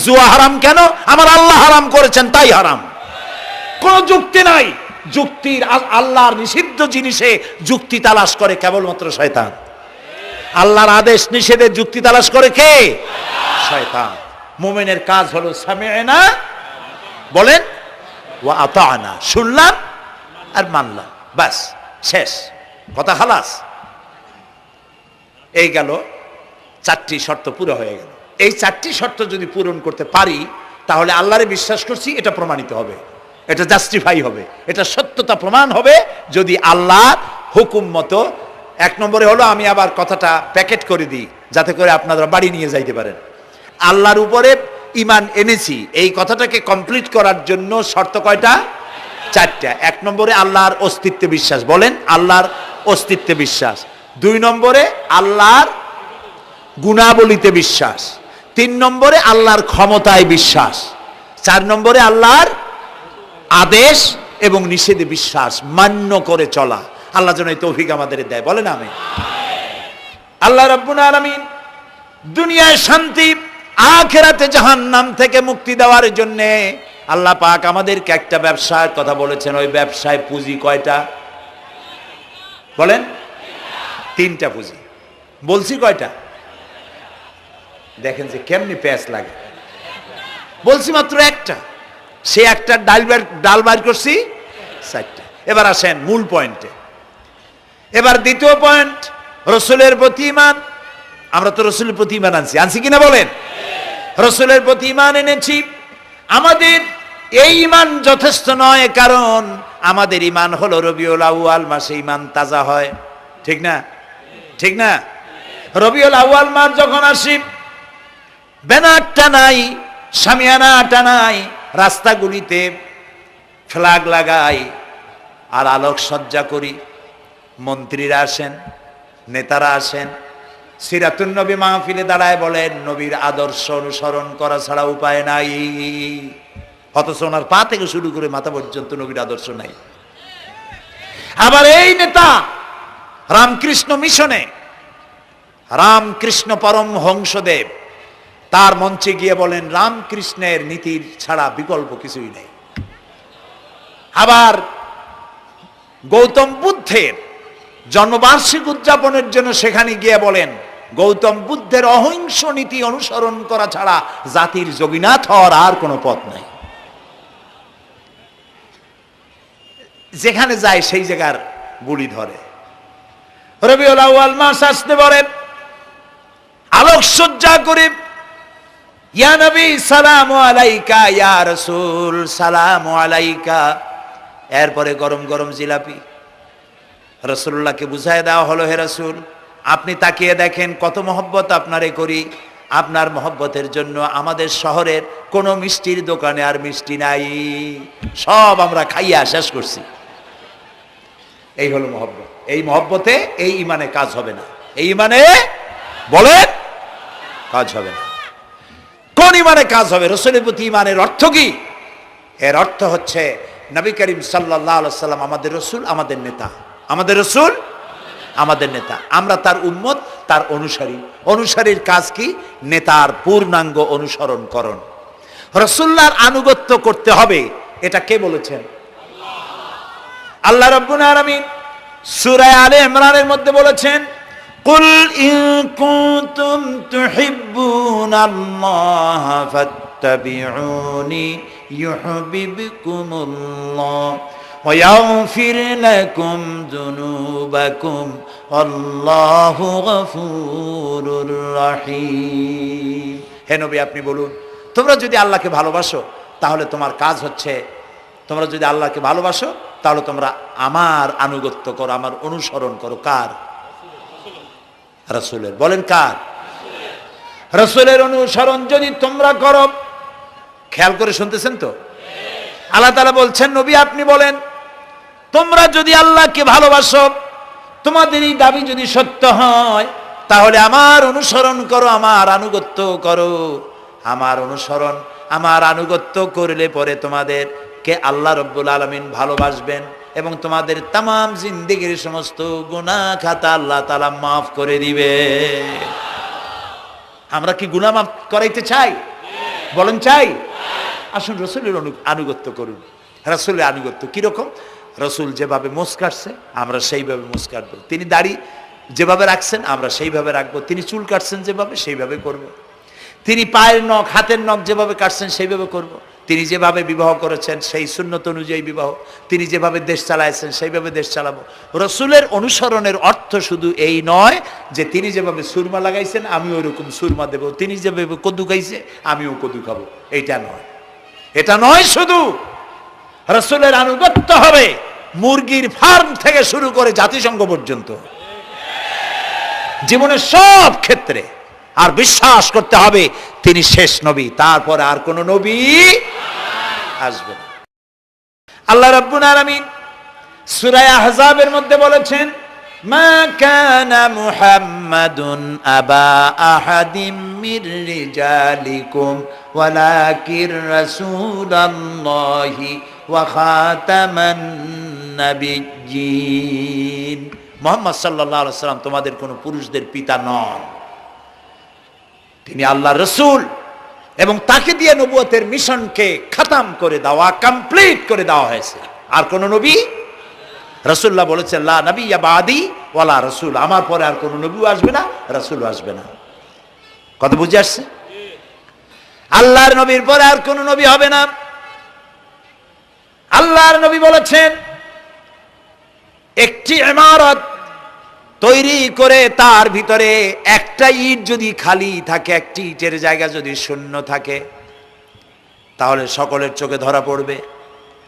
[SPEAKER 1] জুয়া হারাম কেন? আমার আল্লাহ হারাম করেছেন তাই হারাম। কোন যুক্তি নাই। যুক্তির, আল্লাহর নিষিদ্ধ জিনিসে যুক্তি তালাশ করে কেবলমাত্র শয়তান। আল্লাহর আদেশ নিষেধে যুক্তি তালাশ করে কে? শয়তান। মুমিনের কাজ হলো সামি'না, বলেন, ওয়া আতা'না, শুনলাম আর মানলাম, বাস, শেষ কথা, খালাস। এই গেল 4টি শর্ত পুরো হয়ে গেল। এই 4টি শর্ত যদি পূরণ করতে পারি তাহলে আল্লাহরে বিশ্বাস করছি এটা প্রমাণিত হবে, এটা জাস্টিফাই হবে, এটা সত্যতা প্রমাণ হবে যদি আল্লাহর হুকুম মতো। 1 নম্বরে হলো, আমি আবার কথাটা প্যাকেট করে দিই যাতে করে আপনারা বাড়ি নিয়ে যাইতে পারেন। আল্লাহর উপরে ঈমান এনেছি, এই কথাটাকে কমপ্লিট করার জন্য শর্ত কয়টা? 4টা। 1 নম্বরে আল্লাহর অস্তিত্বে বিশ্বাস, বলেন আল্লাহর অস্তিত্বে বিশ্বাস। 2 নম্বরে আল্লাহর গুণাবলীতে বিশ্বাস। 3 নম্বরে আল্লাহর ক্ষমতায় বিশ্বাস। 4 নম্বরে আল্লাহর আদেশ এবং নিষেধে বিশ্বাস, মান্য করে চলা। আল্লাহ যেন এই তৌফিক আমাদের দেয়, বলেন আমিন। আল্লাহ রাব্বুল আলামিন দুনিয়ায় শান্তি, আখিরাতে জাহান্নাম থেকে মুক্তি দেওয়ার জন্য আল্লাহ পাক আমাদেরকে একটা ব্যবসার কথা বলেছেন। ওই ব্যবসায় পুঁজি কয়টা? বলেন। 3টা পুঁজি। বলছি কয়টা? দেখেন যে কেমনি প্যাঁচ লাগে। বলছি মাত্র একটা, সে একটা ডাল বার করছি 4টা। এবার আসেন মূল পয়েন্টে। এবার দ্বিতীয় পয়েন্ট, রসুলের প্রতি ঈমান। আমরা তো রসুলের প্রতি ঈমান আনছি কিনা বলেন? রসুলের প্রতি ঈমান এনেছি। আমাদের এই ঈমান যথেষ্ট নয়, কারণ আমাদের ঈমান হলো রবিউল আউয়াল মাসে ঈমান তাজা হয়, ঠিক না? ঠিক না? রবিউল আউয়াল মাস যখন আসি, ব্যানার টানাই, শামিয়ানা টানাই, রাস্তাগুলিতে ফ্ল্যাগ লাগাই আর আলোকসজ্জা করি। মন্ত্রীরা আসেন, নেতারা আসেন, সিরাতুন নবী মাহফিলে দাঁড়ায় বলেন নবীর আদর্শ অনুসরণ করা ছাড়া উপায় নাই। অথচ ওনার পা থেকে শুরু করে মাথা পর্যন্ত নবীর আদর্শ নাই। আবার এই নেতা রামকৃষ্ণ মিশনে, রামকৃষ্ণ পরমহংসদেব তার মঞ্চে গিয়ে বলেন রামকৃষ্ণের নীতির ছাড়া বিকল্প কিছুই নেই। আবার গৌতম বুদ্ধের জন্মবার্ষিকী উদযাপনের জন্য সেখানে গিয়ে বলেন গৌতম বুদ্ধের অহিংস নীতি অনুসরণ করা ছাড়া জাতির যোগীনাথ হওয়ার আর কোনো পথ নাই। যেখানে যায় সেই জায়গার গুলি ধরে। রবিউল আউয়াল মাস আসতে বলেন, আলোকসজ্জা করে ইয়া নবী সালামু আলাইকা, ইয়া রাসূল সালামু আলাইকা। এরপরে গরম গরম জিলাপি রাসূলুল্লাহকে বুঝায় দেওয়া হলো, হে রাসূল আপনি তাকিয়ে দেখেন কত মহব্বত আপনারে করি, আপনার মহব্বতের জন্য আমাদের শহরের কোনো মিষ্টির দোকানে আর মিষ্টি নাই, সব আমরা খাইয়া শেষ করছি। এই হলো মহব্বত। এই মহব্বতে এই ঈমানে কাজ হবে না। এই ঈমানে বলেন কাজ হবে না। কোন ঈমানে কাজ হবে? রাসূলের প্রতি ঈমানের অর্থ কি? এর অর্থ হচ্ছে নবী করিম সাল্লাল্লাহু আলাইহি ওয়াসাল্লাম আমাদের রাসূল, আমাদের নেতা। আমাদের রাসূল আমাদের নেতা, আমরা তার উম্মত, তার অনুসারী। অনুসারীর কাজ কি? নেতার পূর্ণাঙ্গ অনুসরণ করণ। রাসূলুল্লাহর আনুগত্য করতে হবে, এটা কে বলেছেন? আল্লাহ রাব্বুল আলামিন সূরা আলে ইমরানের মধ্যে বলেছেন, কুল ইন কুনতুম তুহিব্বুনাল্লাহ ফাত্তাবিউনি ইউহিব্বুকুমুল্লাহ ওয়া ইয়াগফির লাকুম যুনুবাকুম আল্লাহু গফুরুর রহিম। হে নবী আপনি বলুন, তোমরা যদি আল্লাহকে ভালোবাসো তাহলে তোমার কাজ হচ্ছে, তোমরা যদি আল্লাহকে ভালোবাসো তাহলে তোমরা আমার আনুগত্য করো, আমার অনুসরণ করো। কার? রাসূলের। বলেন কার? রাসূলের অনুসরণ যদি তোমরা করো, খেয়াল করে শুনতেছেন তো? আল্লাহ তাআলা বলছেন নবী আপনি বলেন তোমরা যদি আল্লাহকে ভালোবাসো, তোমাদের এই দাবি যদি সত্য হয়, তাহলে আমার অনুসরণ করো, আমার আনুগত্য করো। আমার অনুসরণ, আমার আনুগত্য করলে পরে তোমাদেরকে আল্লাহ রাব্বুল আলামিন ভালোবাসবেন এবং তোমাদের তামাম জিন্দেগির সমস্ত গুনাহ খাতা আল্লাহ তাআলা মাফ করে দিবে। আমরা কি গুনাহ মাফ করাইতে চাই? বলেন চাই? আসুন রাসূলের আনুগত্য করুন। রাসূলের আনুগত্য কিরকম? রাসূল যেভাবে মোস কাটছে আমরা সেইভাবে মোস কাটবো। তিনি দাড়ি যেভাবে রাখছেন আমরা সেইভাবে রাখবো। তিনি চুল কাটছেন যেভাবে সেইভাবে করব। তিনি পায়ের নখ, হাতের নখ যেভাবে কাটছেন সেইভাবে করব। তিনি যেভাবে বিবাহ করেছেন সেই সুন্নত অনুযায়ী বিবাহ, তিনি যেভাবে দেশ চালাইছেন সেইভাবে দেশ চালাবো। রাসূলের অনুসরণের অর্থ শুধু এই নয় যে তিনি যেভাবে সুরমা লাগাইছেন আমি ওইরকম সুরমা দেব, তিনি যেভাবে কদু খাইছে আমিও কদু খাবো, এইটা নয়। এটা নয়, শুধু রাসূলের আনুগত্য হবে মুরগির ফার্ম থেকে শুরু করে জাতিসংঘ পর্যন্ত, জীবনের সব ক্ষেত্রে। আর বিশ্বাস করতে হবে তিনি শেষ নবী, তারপর আর কোন নবী আসবে না। আল্লাহ রাব্বুল আলামিন সূরা আহজাবের মধ্যে বলেছেন, মা কানা মুহাম্মাদুন আবা আহাদিম মির রিজালিকুম ওয়ালাকির রাসূলুল্লাহি ওয়া খাতামান নাবিয়্যিন। মুহাম্মদ সাল্লাল্লাহু আলাইহি ওয়াসাল্লাম তোমাদের কোন পুরুষদের পিতা নন, তিনি আল্লাহর রাসূল এবং তাকে দিয়ে নবুয়তের মিশনকে খতম করে দেওয়া, কমপ্লিট করে দেওয়া হয়েছে। আর কোন নবী, রাসূলুল্লাহ বলেছেন লা নবিয়্যা বাদি ওয়ালা রাসূল, আমার পরে আর কোন নবীও আসবে না, রাসূলও আসবে না। কথা বুঝে আসছে? আল্লাহর নবীর পরে আর কোন নবী হবে না। আল্লাহর নবী বলেছেন, একটি ইমারত তৈরি করে তার ভিতরে একটা ইট যদি খালি থাকে, একটি ইটের জায়গা যদি শূন্য থাকে, তাহলে সকলের চোখে ধরা পড়বে।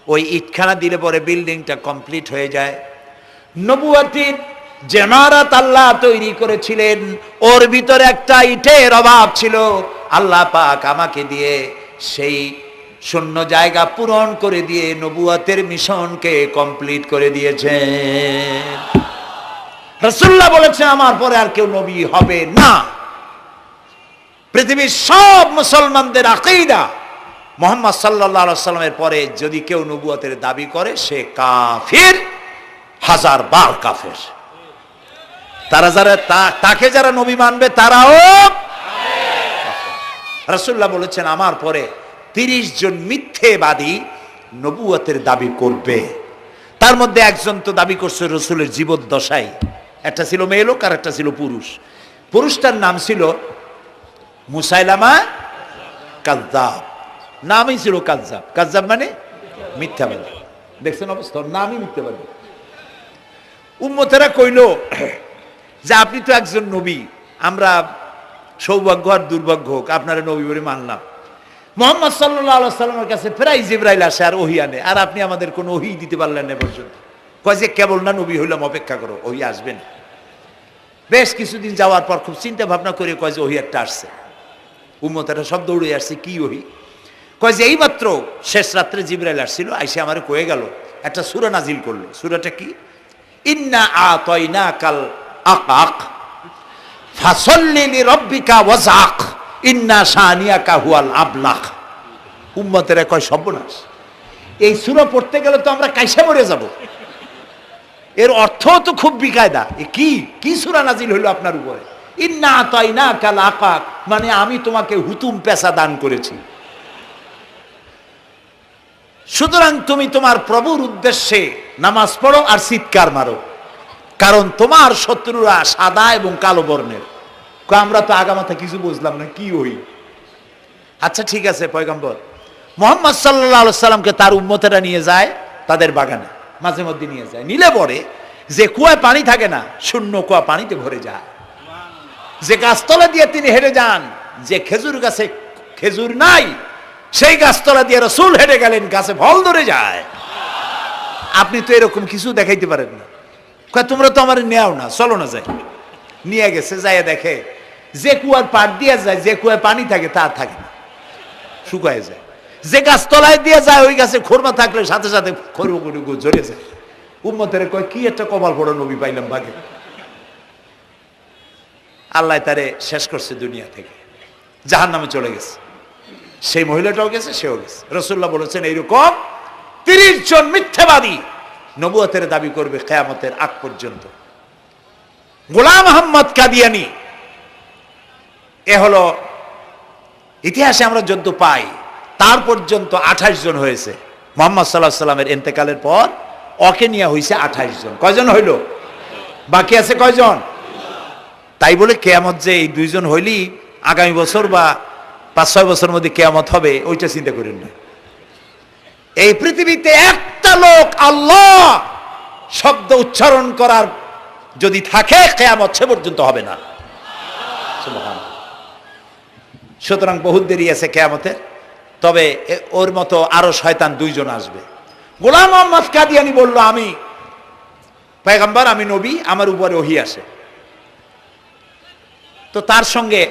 [SPEAKER 1] ওই ইটখানা দিলে পরে বিল্ডিংটা কমপ্লিট হয়ে যায়। নবুয়তির যে ইমারত আল্লাহ তৈরি করেছিলেন, ওর ভিতরে একটা ইটের অভাব ছিল। আল্লাহ পাক আমাকে দিয়ে সেই শূন্য জায়গা পূরণ করে দিয়ে নবুয়তের মিশনকে কমপ্লিট করে দিয়েছেন। রাসূলুল্লাহ বলেছেন, আমার পরে আর কেউ নবী হবে না। পৃথিবীর সব মুসলমানদের আকীদা, মুহাম্মদ সাল্লাল্লাহু আলাইহি সাল্লামের পরে যদি কেউ নবুয়তের দাবি করে সে কাফির, হাজার বার কাফের। তারা যারা তাকে যারা নবী মানবে তারাও রাসূলুল্লাহ বলেছেন, আমার পরে 30 জন মিথ্যেবাদী নবুয়তের দাবি করবে। তার মধ্যে একজন তো দাবি করছে রাসূলের জীবদ্দশায়, একটা ছিল মেয়ে লোক আর একটা ছিল পুরুষ। পুরুষটার নাম ছিল মুসাইলামা কাযযাব, নামই ছিল কাযযাব। কাযযাব মানে মিথ্যাবাদী। দেখছেন অবস্থা, নামই মিথ্যাবাদী। উম্মতেরা কইল যে আপনি তো একজন নবী, আমরা সৌভাগ্য আর দুর্ভাগ্য হোক আপনারা নবী বলে মানলাম। মুহাম্মদ সাল্লাল্লাহু আলাইহি সাল্লামের কাছে প্রায় জিবরাইল আসে আর ওহী আনে, আর আপনি আমাদের কোনো ওহী দিতে পারলেন না পর্যন্ত। কয় যে কেবল না নবী হইলাম, অপেক্ষা করো, ওহী আসবে না। বেশ কিছুদিন যাওয়ার পর খুব চিন্তা ভাবনা করে কয় যে ওহী একটা আসছে। উম্মতেরা সব দৌড়ে আসছে, কি ওহী? কয় যে এইমাত্র শেষ রাত্রে জিবরাইল আসছিল, আইসে আমারে কয়ে গেল, একটা সূরা নাজিল করলো। সূরাটা কি? ইন্না আতাইনাকাল আকাক ফাসাল্লি লিরাব্বিকা ওয়াজআক ইন্না শানিয়াকা হুয়াল আবলাক। উম্মতেরা কয় সর্বনাশ, এই সূরা পড়তে গেলে তো আমরা কাইসা মরে যাব। এর অর্থ তো খুব বিকায়দা। কি কি সূরা নাজিল হলো আপনার উপরে? ইন্না আতাইনাকাল আকাক মানে আমি তোমাকে হুতুম পেশা দান করেছি, সুতরাং তুমি তোমার প্রভুর উদ্দেশ্যে নামাজ পড়ো আর চিৎকার মারো, কারণ তোমার শত্রুরা সাদা এবং কালো বর্ণের। আমরা তো আগামাথা কিছু বুঝলাম না, কি ওই? আচ্ছা ঠিক আছে, পয়গম্বর মুহাম্মদ সাল্লাল্লাহু আলাইহি সাল্লামকে তার উম্মতেরা নিয়ে যায় তাদের বাগানে, মাঝে মধ্যে নিয়ে যায়। নিলে পরে যে কুয়ায় পানি থাকে না, শূন্য কুয়া পানিতে ভরে যায়। যে গাছতলা দিয়ে তিনি হেঁটে যান, যে খেজুর গাছে খেজুর নাই, সেই গাছতলা দিয়ে রাসূল হেঁটে গেলেন, গাছে ফল ধরে যায়। আপনি তো এরকম কিছু দেখাইতে পারেন না। তোমরা তো আমার নেও না, চলো না যাই। নিয়ে গেছে, যাইয়া দেখে যে কুয়ার পাড় দিয়ে যায়, যে কুয়ায় পানি থাকে তা থাকে না, শুকায় যায়। যে গাছ তলায় দিয়ে যায়, ওই গাছে খোরমা থাকলে সাথে সাথে খরগো ঝরে যায়। উম্মতের কয় কি একটা কপাল পড়ো নবী পাইলাম বাগে। আল্লাহ তারে শেষ করছে দুনিয়া থেকে, জাহান্নামে চলে গেছে। সেই মহিলাটাও গেছে, সেও গেছে। রাসূলুল্লাহ বলেছেন এইরকম 30 জন মিথ্যাবাদী নবুয়তের দাবি করবে কিয়ামতের আগ পর্যন্ত। গোলাম আহমদ কাদিয়ানী, এ হলো ইতিহাসে আমরা যদ্য পাই, তার পর্যন্ত 28 জন হয়েছে। মুহাম্মদ সাল্লাল্লাহু আলাইহি সাল্লামের ইন্তেকালের পর ওকে নিয়ে হয়েছে 28 জন। কয়জন হইল? বাকি আছে কয়জন? তাই বলে কিয়ামত যে এই 2 জন হইলি আগামী বছর বা 5-6 বছরের মধ্যে কিয়ামত হবে, ওইটা চিন্তা করেন না। এই পৃথিবীতে একটা লোক আল্লাহ শব্দ উচ্চারণ করার যদি থাকে, কিয়ামত সে পর্যন্ত হবে না। সুবহানাল্লাহ। সুতরাং বহুত দেরি আছে কিয়ামতে। তবে ওর মতো আরো শয়তান 2 জন আসবে। গোলাম আহমদ কাদিয়ানী বলল, আমি পয়গম্বর, আমি নবী, আমার উপরে ওহী আসে। তো তার সঙ্গে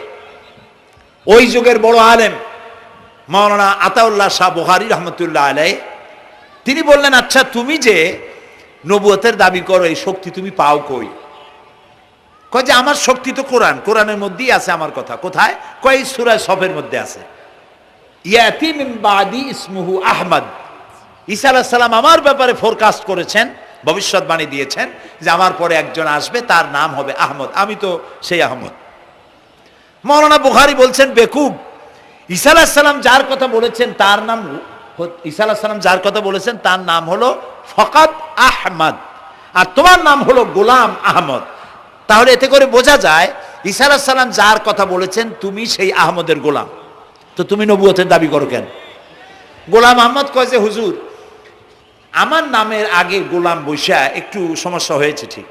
[SPEAKER 1] ওই যুগের বড় আলেম মাওলানা আতাউল্লাহ শাহ বুখারী রহমতুল্লাহ আলাইহি, তিনি বললেন, আচ্ছা তুমি যে নবুয়তের দাবি করো, এই শক্তি তুমি পাও কই? কয় যে আমার শক্তি তো কোরআন, কোরআনের মধ্যেই আছে আমার কথা। কোথায়? কয় সূরা সফের মধ্যে আছে, ইয়াতি মিন বাদি ইসমুহু আহমদ। ঈসা আলাইহিস সালাম আমার ব্যাপারে ফোরকাস্ট করেছেন, ভবিষ্যৎবাণী দিয়েছেন যে আমার পরে একজন আসবে, তার নাম হবে আহমদ। আমি তো সেই আহমদ। মাওলানা বুখারী বলছেন, বেকুব, ঈসা আলাইহিস সালাম যার কথা বলেছেন তার নাম, ঈসা আলাইহিস সালাম যার কথা বলেছেন তার নাম হলো ফকাত আহমদ, আর তোমার নাম হলো গোলাম আহমদ। তাহলে এতে করে বোঝা যায় ঈসা আলাইহিস সালাম যার কথা বলেছেন তুমি সেই আহমদের গোলাম। তো তুমি নবুয়তের দাবি করো কেন? গোলাম আহমদ কয় যে হুজুর, আমার নামের আগে গোলাম বৈশা একটু সমস্যা হয়েছে ঠিক,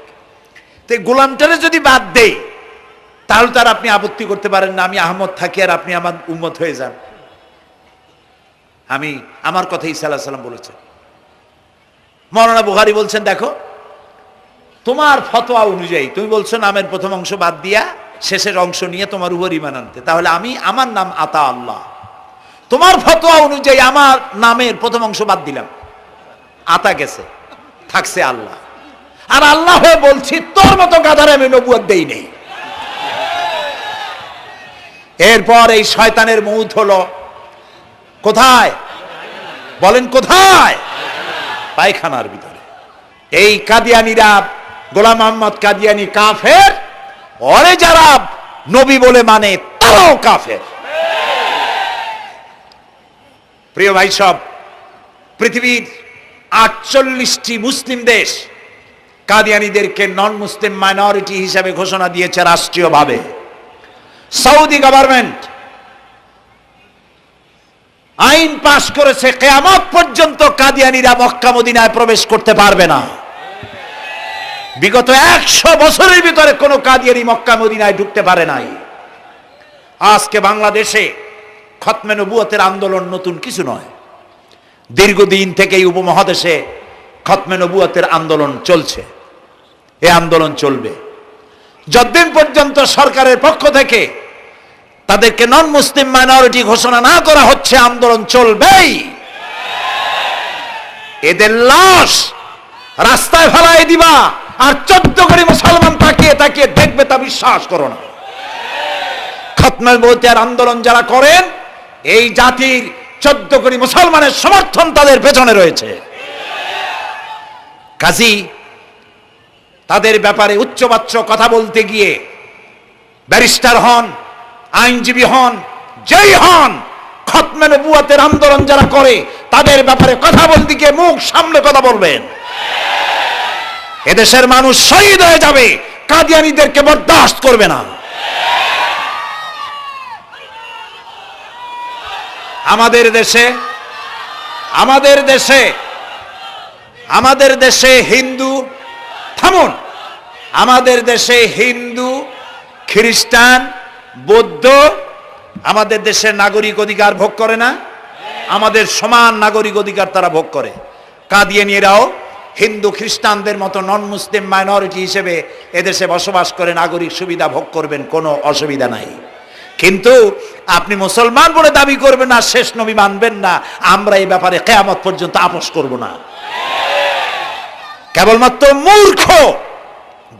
[SPEAKER 1] তো গোলামটারে যদি বাদ দেই তাহলে তার আপনি আপত্তি করতে পারেন না, আমি আহমদ থাকি আর আপনি আমার উম্মত হয়ে যান। আমি আমার কথা ঈসা আলাইহিস সালাম বলেছেন। মাওলানা বুখারী বলছেন, দেখো তোমার ফতোয়া অনুযায়ী তুমি বলছো নামের প্রথম অংশ বাদ দিয়া শেষের অংশ নিয়ে তোমার উপর ঈমান আনতে, তাহলে আমার নাম আতা আল্লাহ, তোমার ফতোয়া অনুযায়ী আমার নামের প্রথম অংশ বাদ দিলাম, আতা গেছে, থাকছে আল্লাহ। আর আল্লাহ হয়ে বলছি তোর মতো গাধারে আমি নবুয়ত দেই নেই। এরপর এই শয়তানের মউত হলো কোথায় বলেন? কোথায়? পায়খানার ভিতরে। এই কাদিয়ানীরা, গোলাম আহমদ কাদিয়ানী কাফের, ওরে যারা নবী বলে মানে তারাও কাফের। প্রিয় ভাই সব, পৃথিবীর 48টি মুসলিম দেশ কাদিয়ানীদেরকে নন মুসলিম মাইনরিটি হিসেবে ঘোষণা দিয়েছে রাষ্ট্রীয়ভাবে। সৌদি গভর্নমেন্ট আইন পাশ করেছে, কিয়ামত পর্যন্ত কাদিয়ানীরা মক্কা মদিনায় প্রবেশ করতে পারবে না। বিগত 100 বছরের ভিতরে কোনো কাদিয়ানী মক্কা মদিনায় ঢুকতে পারে নাই। আজকে বাংলাদেশে খতমে নবুয়তের আন্দোলন নতুন কিছু নয়, দীর্ঘদিন থেকে এই উপমহাদেশে খতমে নবুয়তের আন্দোলন চলছে। এই আন্দোলন চলবে যতদিন পর্যন্ত সরকারের পক্ষ থেকে তাদেরকে নন মুসলিম মাইনরিটি ঘোষণা না করা হচ্ছে, আন্দোলন চলবেই। এদের লাশ রাস্তায় ফেলাই দিবা আর 14 কোটি মুসলমান তাকিয়ে তাকিয়ে দেখবে, তা বিশ্বাস করো না। খতমে নবুয়তের আন্দোলন যারা করেন, এই জাতির 14 কোটি মুসলমানের সমর্থন তাদের পেছনে রয়েছে। কাজী তাদের ব্যাপারে উচ্চবাচ্য কথা বলতে গিয়ে ব্যারিস্টার হন, আইনজীবী হন, যেই হন, খতমে নবুয়তের আন্দোলন যারা করে তাদের ব্যাপারে কথা বলতে গিয়ে মুখ সামনে কথা বলবেন। এদেশের মানুষ শহীদ হয়ে যাবে, কাদিয়ানীদেরকে বরদাস্ত করবে না। আমাদের দেশে হিন্দু, থামুন, আমাদের দেশে হিন্দু, খ্রিস্টান, বৌদ্ধ আমাদের দেশের নাগরিক অধিকার ভোগ করে না? আমাদের সমান নাগরিক অধিকার তারা ভোগ করে। কাদিয়ানীরাও হিন্দু খ্রিস্টানদের মতো নন মুসলিম মাইনরিটি হিসেবে এদেশে বসবাস করে নাগরিক সুবিধা ভোগ করবেন, কোনো অসুবিধা নাই। কিন্তু আপনি মুসলমান বলে দাবি করবেন না, শেষ নবী মানবেন না, আমরা এই ব্যাপারে কিয়ামত পর্যন্ত আপোষ করব না। কেবলমাত্র মূর্খ,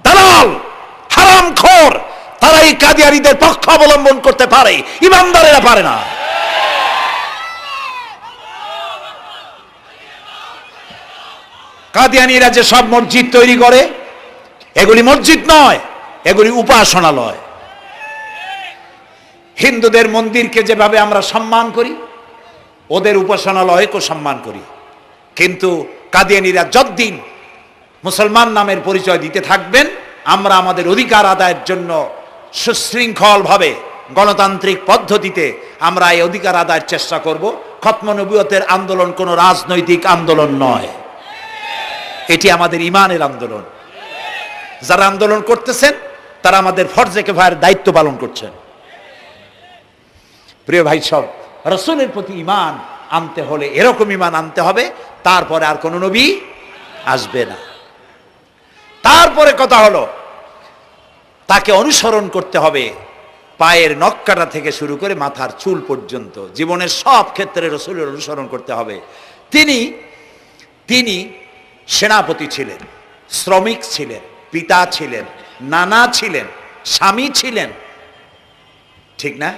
[SPEAKER 1] দালাল, হারামখোর তারাই কাদিয়ানীদের পক্ষ অবলম্বন করতে পারে, ইমানদারেরা পারে না। কাদিয়ানীরা যে সব মসজিদ তৈরি করে, এগুলি মসজিদ নয়, এগুলি উপাসনালয়। হিন্দুদের মন্দিরকে যেভাবে আমরা সম্মান করি, ওদের উপাসনালয়কেও সম্মান করি। কিন্তু কাদিয়ানীরা যতদিন মুসলমান নামের পরিচয় দিতে থাকবেন, আমরা আমাদের অধিকার আদায়ের জন্য সুশৃঙ্খলভাবে গণতান্ত্রিক পদ্ধতিতে আমরা এই অধিকার আদায়ের চেষ্টা করব। খতমে নবুয়তের আন্দোলন কোনো রাজনৈতিক আন্দোলন নয়, এটি আমাদের ইমানের আন্দোলন। যারা আন্দোলন করতেছেন তারা আমাদের ফরজে কিফায়ার দায়িত্ব পালন করছেন। প্রিয় ভাই সব, রাসূলের প্রতি ঈমান আনতে হলে এরকম ঈমান আনতে হবে, তারপরে আর কোনো নবী আসবে না। তারপরে কথা হলো তাকে অনুসরণ করতে হবে পায়ের নখকাটা থেকে শুরু করে মাথার চুল পর্যন্ত, জীবনের সব ক্ষেত্রে রাসূলের অনুসরণ করতে হবে। তিনি সেনাপতি ছিলেন, শ্রমিক ছিলেন, পিতা ছিলেন, নানা ছিলেন, স্বামী ছিলেন, ঠিক না?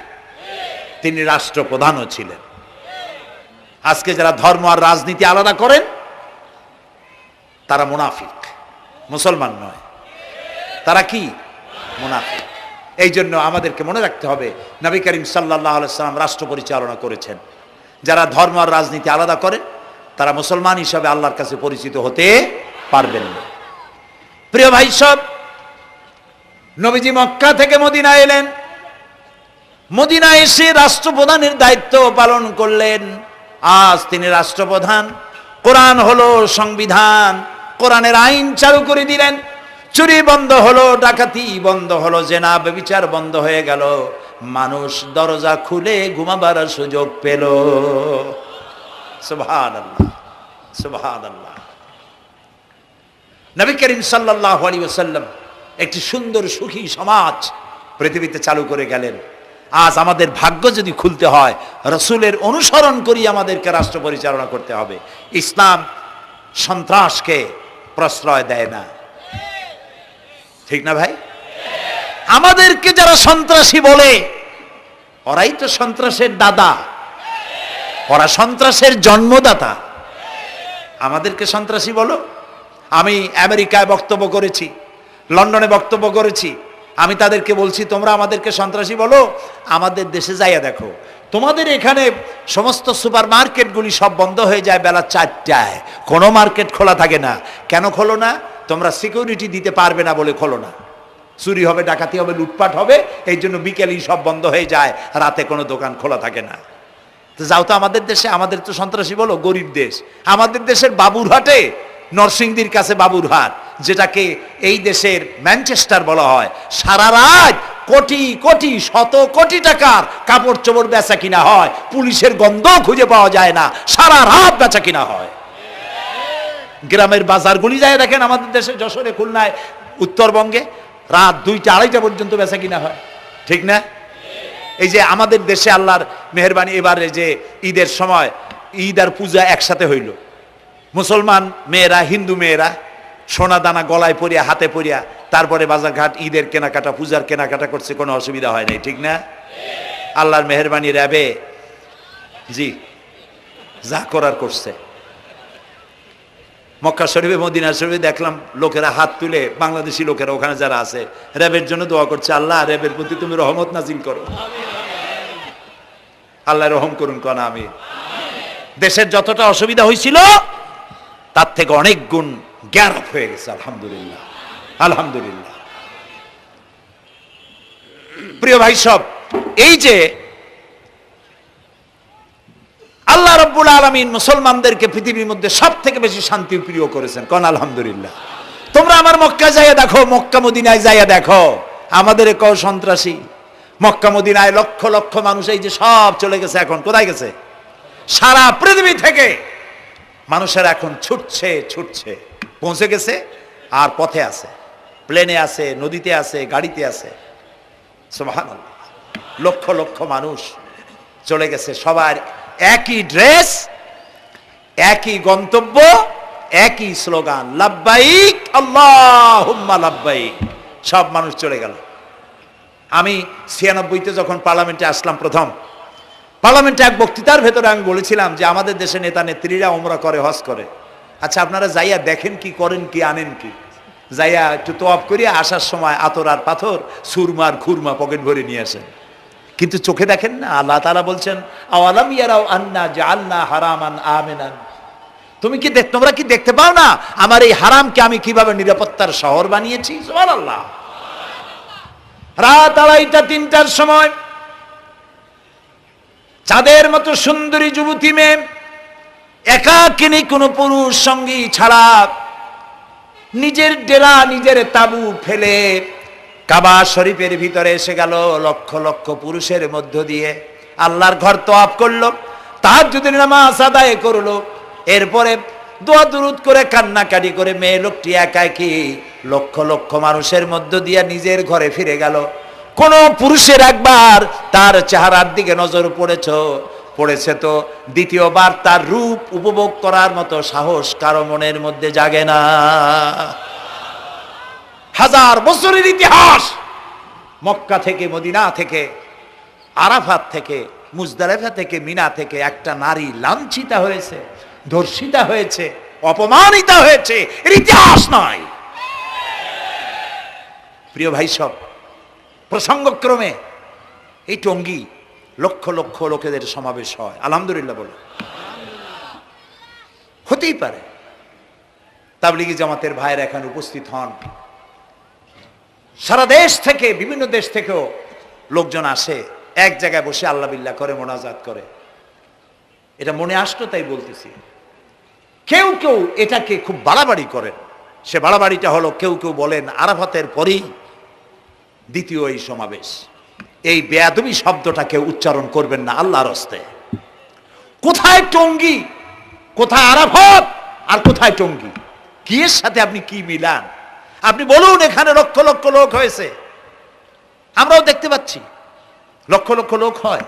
[SPEAKER 1] তিনি রাষ্ট্রপ্রধানও ছিলেন। আজকে যারা ধর্ম আর রাজনীতি আলাদা করেন তারা মুনাফিক, মুসলমান নয়, তারা কি? মুনাফিক। এই জন্য আমাদেরকে মনে রাখতে হবে নবী করিম সাল্লাল্লাহু আলাইহি সাল্লাম রাষ্ট্র পরিচালনা করেছেন। যারা ধর্ম আর রাজনীতি আলাদা করেন তারা মুসলমান হিসাবে আল্লাহর কাছে পরিচিত হতে পারবেন না। প্রিয় ভাই সব, নবীজি মক্কা থেকে মদিনা এলেন, মদিনায় এসে রাষ্ট্রপ্রধানের দায়িত্ব পালন করলেন। আজ তিনি রাষ্ট্রপ্রধান, কোরআন হলো সংবিধান, কোরআনের আইন চালু করে দিলেন। চুরি বন্ধ হলো, ডাকাতি বন্ধ হলো, জেনা ব্যভিচার বন্ধ হয়ে গেল, মানুষ দরজা খুলে ঘুমাবার সুযোগ পেল। সুবহানাল্লাহ, সুবহানাল্লাহ। নবী করিম সাল্লাল্লাহু আলাইহি ওয়াসাল্লাম একটি সুন্দর সুখী সমাজ পৃথিবীতে চালু করে গেলেন। আজ আমাদের ভাগ্য যদি খুলতে হয়, রাসূলের অনুসরণ করি আমাদেরকে রাষ্ট্র পরিচালনা করতে হবে। ইসলাম সন্ত্রাসকে প্রশ্রয় দেয় না, ঠিক না ভাই? আমাদেরকে যারা সন্ত্রাসী বলে, ওরাই তো সন্ত্রাসের দাদা, ওরা সন্ত্রাসের জন্মদাতা। আমাদেরকে সন্ত্রাসী বলো? আমি আমেরিকায় বক্তব্য করেছি, লন্ডনে বক্তব্য করেছি, আমি তাদেরকে বলছি তোমরা আমাদেরকে সন্ত্রাসী বলো, আমাদের দেশে যাইয়া দেখো, তোমাদের এখানে সমস্ত সুপার মার্কেটগুলি সব বন্ধ হয়ে যায় বেলা 4টায়, কোনো মার্কেট খোলা থাকে না। কেন খোলো না? তোমরা সিকিউরিটি দিতে পারবে না বলে খোলো না। চুরি হবে, ডাকাতি হবে, লুটপাট হবে, এই জন্য বিকেলেই সব বন্ধ হয়ে যায়, রাতে কোনো দোকান খোলা থাকে না। তো যাও তো আমাদের দেশে, আমাদের তো সন্ত্রাসী বলো, গরিব দেশ। আমাদের দেশের বাবুরহাটে, নরসিংদীর কাছে বাবুরহাট, যেটাকে এই দেশের ম্যানচেস্টার বলা হয়, সারা রাত কোটি কোটি শত কোটি টাকার কাপড় চোপড় বেচা কিনা হয়, পুলিশের গন্ধ খুঁজে পাওয়া যায় না, সারা রাত বেচা কিনা হয়। গ্রামের বাজারগুলি যায় দেখেন আমাদের দেশে, যশোরে, খুলনায়, উত্তরবঙ্গে রাত 2টা 2:30 পর্যন্ত বেচা কিনা হয়, ঠিক না? এই যে আমাদের দেশে আল্লাহর মেহেরবানি, এবারে যে ঈদের সময় ঈদ আর পূজা একসাথে হইল, মুসলমান মেয়েরা, হিন্দু মেয়েরা সোনা দানা গলায় পরিয়া, হাতে পরিয়া, তারপরে বাজারঘাট ঈদের কেনাকাটা, পূজার কেনাকাটা করছে, কোনো অসুবিধা হয় নাই, ঠিক না? আল্লাহর মেহেরবানি, র্যাবে জি যা করার করছে। মক্কা শরীফে, মদিনা শরীফে দেখলাম লোকেরা হাত তুলে, বাংলাদেশি লোকেরা ওখানে যারা আছে, র্যাবের জন্য দোয়া করছে, আল্লাহ র্যাবের প্রতি তুমি রহমত নাজিল করো, আল্লাহ রহম করুন, কোন আমি। দেশের যতটা অসুবিধা হয়েছিল তার থেকে অনেক গুণ জ্ঞান হয়ে গেছে, আলহামদুলিল্লাহ, আলহামদুলিল্লাহ। প্রিয় ভাই সব, এই যে আল্লাহ রাব্বুল আলামিন মুসলমানদেরকে পৃথিবীর মধ্যে সব থেকে বেশি শান্তি প্রিয় করেছেন, কোন আলহামদুলিল্লাহ। তোমরা আমার মক্কা যাইয়া দেখো, মক্কা মদিনায় যাইয়া দেখো, আমাদের কেউ সন্ত্রাসী? মক্কা মদিনায় লক্ষ লক্ষ মানুষ, এই যে সব চলে গেছে, এখন কোথায় গেছে? সারা পৃথিবী থেকে মানুষের এখন ছুটছে ছুটছে, পৌঁছে গেছে, আর পথে আছে, প্লেনে আছে, নদীতে আছে, গাড়িতে আছে। সুবহানাল্লাহ, লক্ষ লক্ষ মানুষ চলে গেছে, সবার একই ড্রেস, একই গন্তব্য, একই স্লোগান, লাব্বাইক আল্লাহুম্মা লাব্বাইক। সব মানুষ চলে গেল। আমি 96-তে যখন পার্লামেন্টে আসলাম, প্রথম পার্লামেন্টে এক বক্তৃতার ভেতরে আমি বলেছিলাম যে আমাদের দেশে নেতা নেত্রীরা ওমরা করে, হজ করে। আচ্ছা, আপনারা যাইয়া দেখেন কি, করেন কি, আনেন কি? যাইয়া একটু তোয়াব করিয়া আসার সময় আতর আর পাথর, সুরমার খুরমা পকেট ভরে নিয়ে আসেন, কিন্তু চোখে দেখেন না। আল্লাহ তাআলা বলছেন, আওয়ালাম ইয়ারাউ আন্না জাআলনা হারামান আমিনান, তোমরা কি দেখতে পাও না আমার এই হারামকে আমি কিভাবে নিরাপত্তার শহর বানিয়েছি? সুবহানাল্লাহ। রাত 2:30-3টার সময় চাঁদের মতো সুন্দরী যুবতী মেয়ে, একাকিনী, কোনো পুরুষ সঙ্গী ছাড়া, নিজের ডেরা, নিজের তাবু ফেলে কাবা শরীফের ভিতরে এসে গেল, লক্ষ লক্ষ পুরুষের মধ্য দিয়ে আল্লাহর ঘর তওয়াফ করলো, তাহাজ্জুদের নামাজ আদায় করলো, এরপরে দোয়া দুরুদ করে, কান্নাকাটি করে মেয়ে লোকটি একাকী লক্ষ লক্ষ মানুষের মধ্য দিয়ে নিজের ঘরে ফিরে গেল। কোন পুরুষের একবার তার চেহারার দিকে নজর পড়েছে তো দ্বিতীয়বার তার রূপ উপভোগ করার মতো সাহস কারো মনের মধ্যে জাগে না। হাজার বছরের ইতিহাস, মক্কা থেকে, মদিনা থেকে, আরাফাত থেকে, মুজদালিফা থেকে, মিনা থেকে একটা নারী লাঞ্ছিতা হয়েছে, ধর্ষিতা হয়েছে, অপমানিতা হয়েছে, এর ইতিহাস নাই। প্রিয় ভাই সব, প্রসঙ্গক্রমে এই টঙ্গী লক্ষ লক্ষ লোকেদের সমাবেশ হয়, আলহামদুলিল্লাহ বলে। হতেই পারে তাবলিগি জামাতের ভাইয়েরা এখানে উপস্থিত হন, সারা দেশ থেকে, বিভিন্ন দেশ থেকেও লোকজন আসে, এক জায়গায় বসে আল্লাহ বিল্লাহ করে, মোনাজাত করে। এটা মনে আসলো তাই বলতেছি। কেউ কেউ এটাকে খুব বাড়াবাড়ি করেন। সে বাড়াবাড়িটা হলো, কেউ কেউ বলেন আরাফাতের পরেই দ্বিতীয় এই সমাবেশ। এই বেয়াদবি শব্দটাকে উচ্চারণ করবেন না আল্লাহর হস্তে। কোথায় টঙ্গী, কোথায় আরাফাত, আর কোথায় টঙ্গী? কি এর সাথে আপনি কি মিলান? আপনি বলুন এখানে লক্ষ লক্ষ লোক হয়েছে, আমরাও দেখতে পাচ্ছি লক্ষ লক্ষ লোক হয়,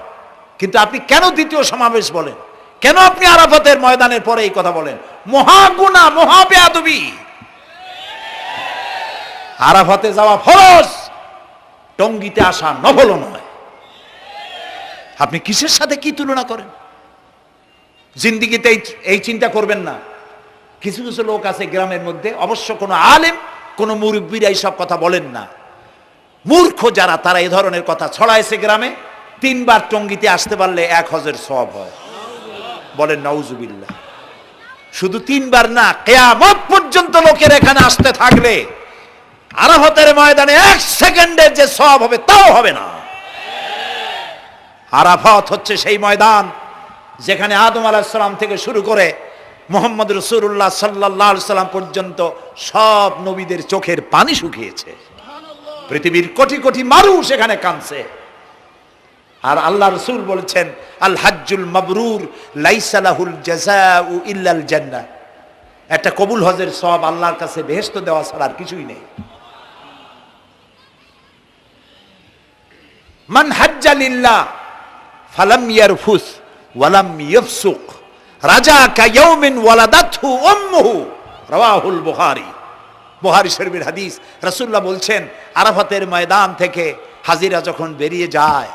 [SPEAKER 1] কিন্তু আপনি কেন দ্বিতীয় সমাবেশ বলেন? কেন আপনি আরাফাতের ময়দানের পরে এই কথা বলেন? মহাগুনাহ, মহা বেয়াদবি। আরাফাতে যাওয়া ফরজ, টঙ্গীতে আসা নফল নয়। আপনি কিসের সাথে কি তুলনা করেন? জিন্দিগিতে এই চিন্তা করবেন না। কিছু কিছু লোক আছে গ্রামের মধ্যে, অবশ্য কোনো আলেম, কোনো মুরব্বীরা এইসব কথা বলেন না। মূর্খ যারা, তারা এই ধরনের কথা ছড়াইছে গ্রামে। 3 বার টঙ্গীতে আসতে পারলে 1 হজের সওয়াব হয়। বলেন নাউজুবিল্লাহ। শুধু 3 বার না, কিয়ামত পর্যন্ত লোকের এখানে আসতে থাকলে আরাফাতের ময়দানে 1 সেকেন্ডের যে সওয়াব হবে তাও হবে না। আরাফাত হচ্ছে সেই ময়দান যেখানে আদম আলাইহিস সালাম থেকে শুরু করে মুহাম্মদ রাসূলুল্লাহ সাল্লাল্লাহু আলাইহি সাল্লাম পর্যন্ত সব নবীদের চোখের পানি শুকিয়েছে। পৃথিবীর কোটি কোটি মানুষ এখানে কাঁদছে। আর আল্লাহ রাসূল বলেছেন, আল হাজ্জুল মাবরুর লাইসা লাহুল জাযাউ ইল্লাল জান্নাহ। একটা কবুল হজের সওয়াব আল্লাহর কাছে বেহেশত দেওয়া ছাড়া আর কিছুই নেই। মান হাজ্জা লিল্লাহ ফালাম ইয়ারফুস ওয়ালাম ইয়াফসুক রাজাকা ইয়াউমিন ওয়ালাদাতহু উম্মুহু, রাওয়াহুল বুখারী। বুখারী শরীফের হাদিস। রাসূলুল্লাহ বলছেন, আরাফাতের ময়দান থেকে হাজিরা যখন বেরিয়ে যায়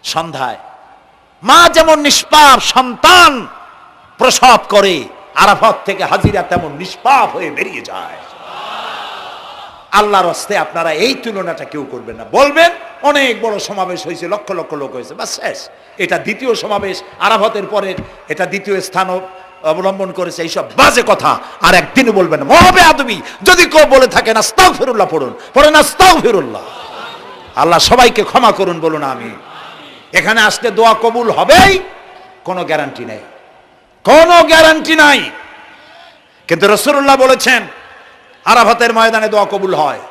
[SPEAKER 1] সন্ধ্যায়, মা যেমন নিষ্পাপ সন্তান প্রসব করে, আরাফাত থেকে হাজিরা তেমন নিষ্পাপ হয়ে বেরিয়ে যায়। আল্লাহর হস্তে আপনারা এই তুলনাটা কেউ করবেন না। বলবেন অনেক বড় সমাবেশ হয়েছে, লক্ষ লক্ষ লোক হয়েছে, বাস শেষ। এটা দ্বিতীয় সমাবেশ, আরাফাতের পরে এটা দ্বিতীয় স্থান অবলম্বন করেছে, এইসব বাজে কথা আর একদিনও বলবেন না। মহাবেয়াদবি যদি কেউ বলে থাকেন, আস্তাগফিরুল্লাহ পড়ুন আস্তাগফিরুল্লাহ। আল্লাহ সবাইকে ক্ষমা করুন, বলুন আমিন। এখানে আসলে দোয়া কবুল হবেই, কোনো গ্যারান্টি নেই, কোনো গ্যারান্টি নাই। কিন্তু রাসূলুল্লাহ বলেছেন আরাফাতের ময়দানে দোয়া কবুল হয়।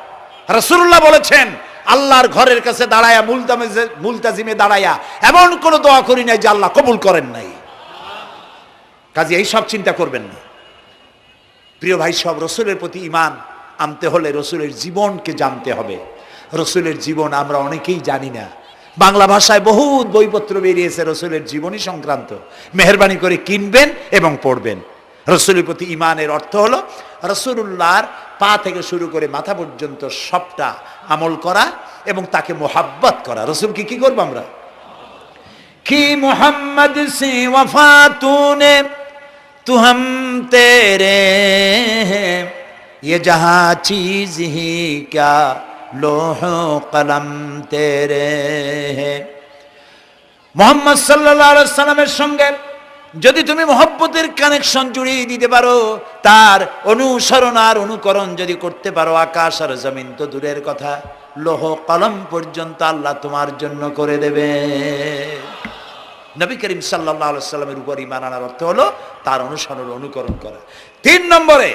[SPEAKER 1] রাসূলুল্লাহ বলেছেন, আল্লাহর ঘরের কাছে দাঁড়ায়া মুলতাজিমে দাঁড়ায়া এমন কোন দোয়া করি নাই যে আল্লাহ কবুল করেন নাই। কাজে এই সব চিন্তা করবেন না। প্রিয় ভাই, সব রসুলের প্রতি ঈমান আনতে হলে রসুলের জীবনকে জানতে হবে। রসুলের জীবন আমরা অনেকেই জানি না। বাংলা ভাষায় বহুত বইপত্র বেরিয়েছে রসুলের জীবনী সংক্রান্ত। মেহেরবানি করে কিনবেন এবং পড়বেন। রসুলের প্রতি ঈমানের অর্থ হলো রসুলুল্লাহর পা থেকে শুরু করে মাথা পর্যন্ত সবটা আমল করা এবং তাকে মোহাব্বত করা। রসুলকে কি করবো আমরা? কি মোহাম্মদ সে ওয়াফা তূনে তু হাম তেরে ये जहां चीज ही क्या लोह कलम तेरे है। মোহাম্মদ সাল্লাল্লাহু আলাইহি সাল্লামের সঙ্গে যদি তুমি মহব্বতের কানেকশন জুড়িয়ে দিতে পারো, তার অনুসরণ আর অনুকরণ যদি করতে পারো, আকাশ আর জমিন তো দূরের কথা, লোহ কলম পর্যন্ত আল্লাহ তোমার জন্য করে দেবে। নবী করিম সাল্লাল্লাহু আলাইহি সাল্লামের উপর ঈমান আনার অর্থ হলো তার অনুসরণ অনুকরণ করা। 3 নম্বরে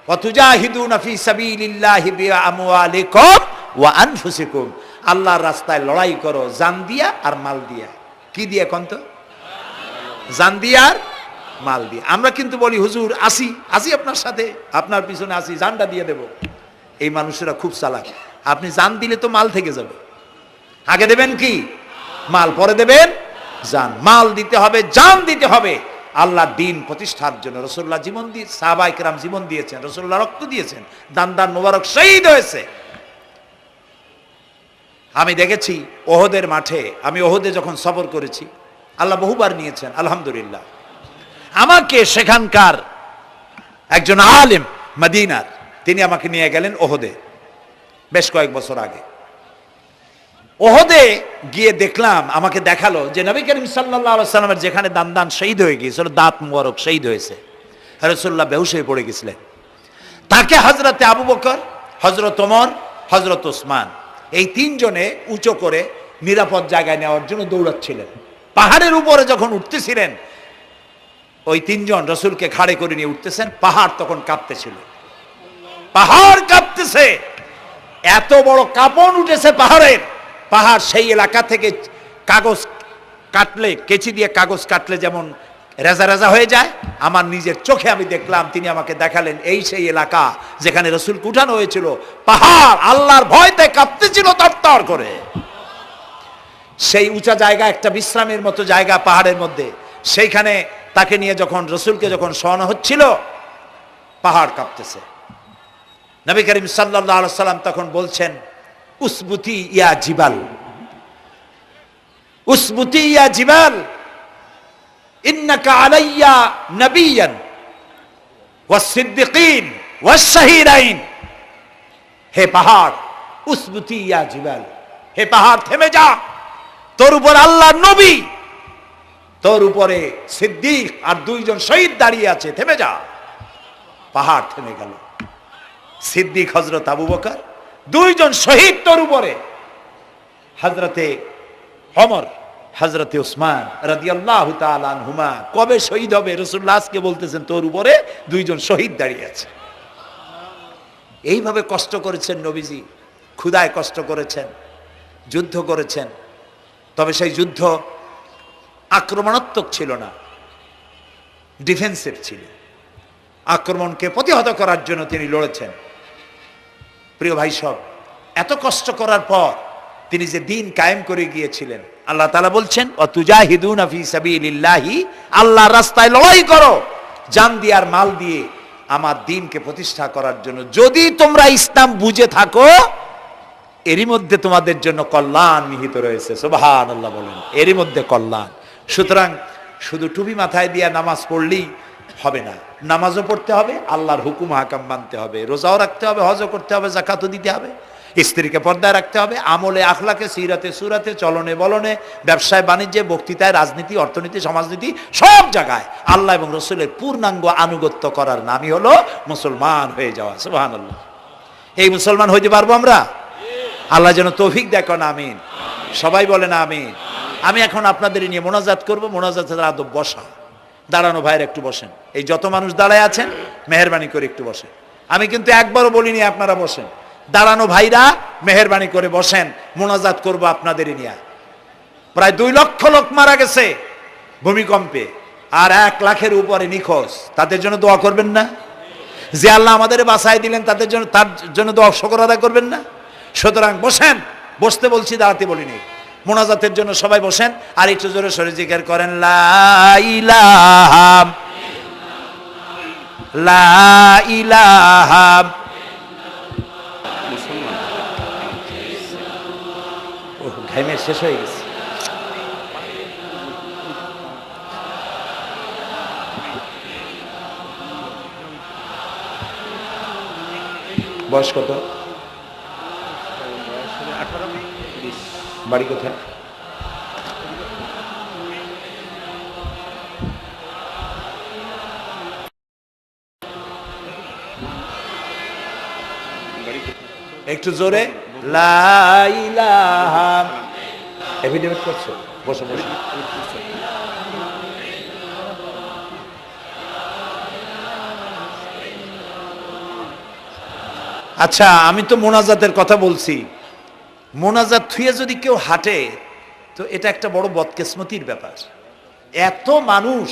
[SPEAKER 1] ওয়াতুজাহিদুনা ফি সাবিলিল্লাহি বিআমওয়ালিকুম ওয়া আনফুসিকুম। আল্লাহর রাস্তায় লড়াই করো জান দিয়া আর মাল দিয়া। কি দিয়া কোন তো? জান দিয়া আর মাল দিয়া। আমরা কিন্তু বলি হুজুর আসি আপনার সাথে, আপনার পিছনে আসি, জানটা দিয়ে দেব। এই মানুষেরা খুব চালাক। আপনি জান দিলে তো মাল থেকে যাবে। আগে দেবেন কি? মাল, পরে দেবেন জান। মাল দিতে হবে, জান দিতে হবে আল্লাহর দ্বীন প্রতিষ্ঠার জন্য। রাসূলুল্লাহ জীবন দিয়ে, সাহাবায়ে কেরাম জীবন দিয়েছেন, রাসূলুল্লাহ রক্ত দিয়েছেন, দান মোবারক শহীদ হয়েছে। আমি দেখেছি ওহদের মাঠে, আমি ওহদে যখন সফর করেছি, আল্লাহ বহুবার নিয়েছেন আলহামদুলিল্লাহ। আমাকে সেখানকার একজন আলেম মদিনার, তিনি আমাকে নিয়ে গেলেন ওহদে বেশ কয়েক বছর আগে। ওহদে গিয়ে দেখলাম, আমাকে দেখালো যে নবী করিম সাল্লাল্লাহু আলাইহি সাল্লামের যেখানে দান শহীদ হয়ে গিয়েছিল, দাঁত মোবারক শহীদ হয়েছে, রাসূলুল্লাহ বেহুশ হয়ে পড়ে গেছিলেন। তাকে হযরতে আবু বকর, হযরত ওমর, হযরত ওসমান, এই 3 জনে উঁচু করে নিরাপদ জায়গায় নেওয়ার জন্য দৌড়াচ্ছিলেন। পাহাড়ের উপরে যখন উঠতেছিলেন, ওই তিনজন রসুলকে ঘাড়ে করে নিয়ে উঠতেছেন, পাহাড় তখন কাঁপতেছিল, পাহাড় কাঁপতেছে, এত বড় কাঁপন উঠেছে পাহাড়ের। পাহাড় সেই এলাকা থেকে কাগজ কাটলে, কেচি দিয়ে কাগজ কাটলে যেমন রেজা রেজা হয়ে যায়, আমার নিজের চোখে আমি দেখলাম, তিনি আমাকে দেখালেন এই সেই এলাকা যেখানে রসুলকে উঠানো হয়েছিল। পাহাড় আল্লাহর ভয়তে কাঁপতেছিল তরতর করে। সেই উঁচা জায়গা, একটা বিশ্রামের মতো জায়গা পাহাড়ের মধ্যে, সেইখানে তাকে নিয়ে যখন রসুলকে যখন শোয়ানো হচ্ছিল, পাহাড় কাঁপতেছে। নবী করিম সাল্লাল্লাহু আলাইহি সাল্লাম তখন বলছেন, উসবুতি ইয়া জিবাল, উসবুতি ইয়া জিবাল, ইন্নাকা আলাইয়া নবিয়ান ওয়াস সিদ্দিকিন ওয়াস শাহিদাইন। হে পাহাড়, উসবুতি ইয়া জিবাল, হে পাহাড় থেমে যা, তোর উপর আল্লাহর নবী, তোর উপরে সিদ্দিক আর দুইজন শহীদ দাঁড়িয়ে আছে, থেমে যা। পাহাড় থেমে গেল। সিদ্দিক হযরত আবু বকর, দুইজন শহীদ তোর উপরে, হযরতে ওমর, হযরতে উসমান রাদিয়াল্লাহু তাআলা আনহুমা। কবে শহীদ হবে রাসূলুল্লাহ আজকে বলতেছেন, তোর উপরে দুইজন শহীদ দাঁড়িয়ে আছে। এইভাবে কষ্ট করেছেন নবীজি, ক্ষুধায় কষ্ট করেছেন, যুদ্ধ করেছেন। তবে সেই যুদ্ধ আক্রমণাত্মক ছিল না, ডিফেন্সিভ ছিল। আক্রমণকে প্রতিহত করার জন্য তিনি লড়েছেন। প্রিয় ভাই সব, এত কষ্ট করার পর তিনি যে দিন কায়েম করে গিয়েছিলেন, আল্লাহ তাআলা বলছেন, ওয়াতুজাহিদুনা ফি সাবিলিল্লাহি, আল্লাহর রাস্তায় লড়াই করো জান দিয়ে আর মাল দিয়ে আমার দ্বীনকে প্রতিষ্ঠা করার জন্য। যদি তোমরা ইসলাম বুঝে থাকো, এরই মধ্যে তোমাদের জন্য কল্যাণ নিহিত রয়েছে। সুবহানাল্লাহ বলেন, এরই মধ্যে কল্যাণ। সুতরাং শুধু টুপি মাথায় দিয়ে নামাজ পড়লেই হবে না, নামাজও পড়তে হবে, আল্লাহর হুকুম হাকাম মানতে হবে, রোজাও রাখতে হবে, হজও করতে হবে, যাকাতও দিতে হবে, স্ত্রীকে পর্দায় রাখতে হবে, আমলে আখলাকে, সিরাতে সুরাতে, চলনে বলনে, ব্যবসায় বাণিজ্যে, বক্তৃতায়, রাজনীতি, অর্থনীতি, সমাজনীতি, সব জায়গায় আল্লাহ এবং রসুলের পূর্ণাঙ্গ আনুগত্য করার নামই হলো মুসলমান হয়ে যাওয়া। সুবহানাল্লাহ। এই মুসলমান হইতে পারবো আমরা? আল্লাহ যেন তৌফিক দেখেন, আমিন। সবাই বলেন আমিন। আমি এখন আপনাদের নিয়ে মোনাজাত করব। মোনাজাতের আদব বসা, দাঁড়ানো ভাইয়ের একটু বসেন। এই যত মানুষ দাঁড়ায় আছেন, মেহেরবানি করে একটু বসেন। আমি কিন্তু একবারও বলিনি আপনারা বসেন। দাঁড়ানো ভাইরা মেহেরবানি করে বসেন, মোনাজাত করব আপনাদের নিয়ে। প্রায় 2 লক্ষ লোক মারা গেছে ভূমিকম্পে, আর 1 লাখের উপরে নিখোঁজ। তাদের জন্য দোয়া করবেন না? যে আল্লাহ আমাদের বাঁচাই দিলেন, তার জন্য দোয়া শুকর আদায় করবেন না? সুতরাং বসেন, বসতে বলছি, দাঁড়াতে বলিনি। মোনাজাতের জন্য সবাই বসেন, আর একটু জোরে সরে জিকির করেন, লা ইলাহা লা ইলাহা। ঘাইমে শেষ হয়ে গেছে। বয়স কত? বাড়ি কোথায়? একটু জোরে, লা ইলাহা। এফিডেভিট করছো? বসো বসো। আচ্ছা, আমি তো মোনাজাতের কথা বলছি। মোনাজাত থুয়ে যদি কেউ হাঁটে, তো এটা একটা বড় বদকিসমতির ব্যাপার। এত মানুষ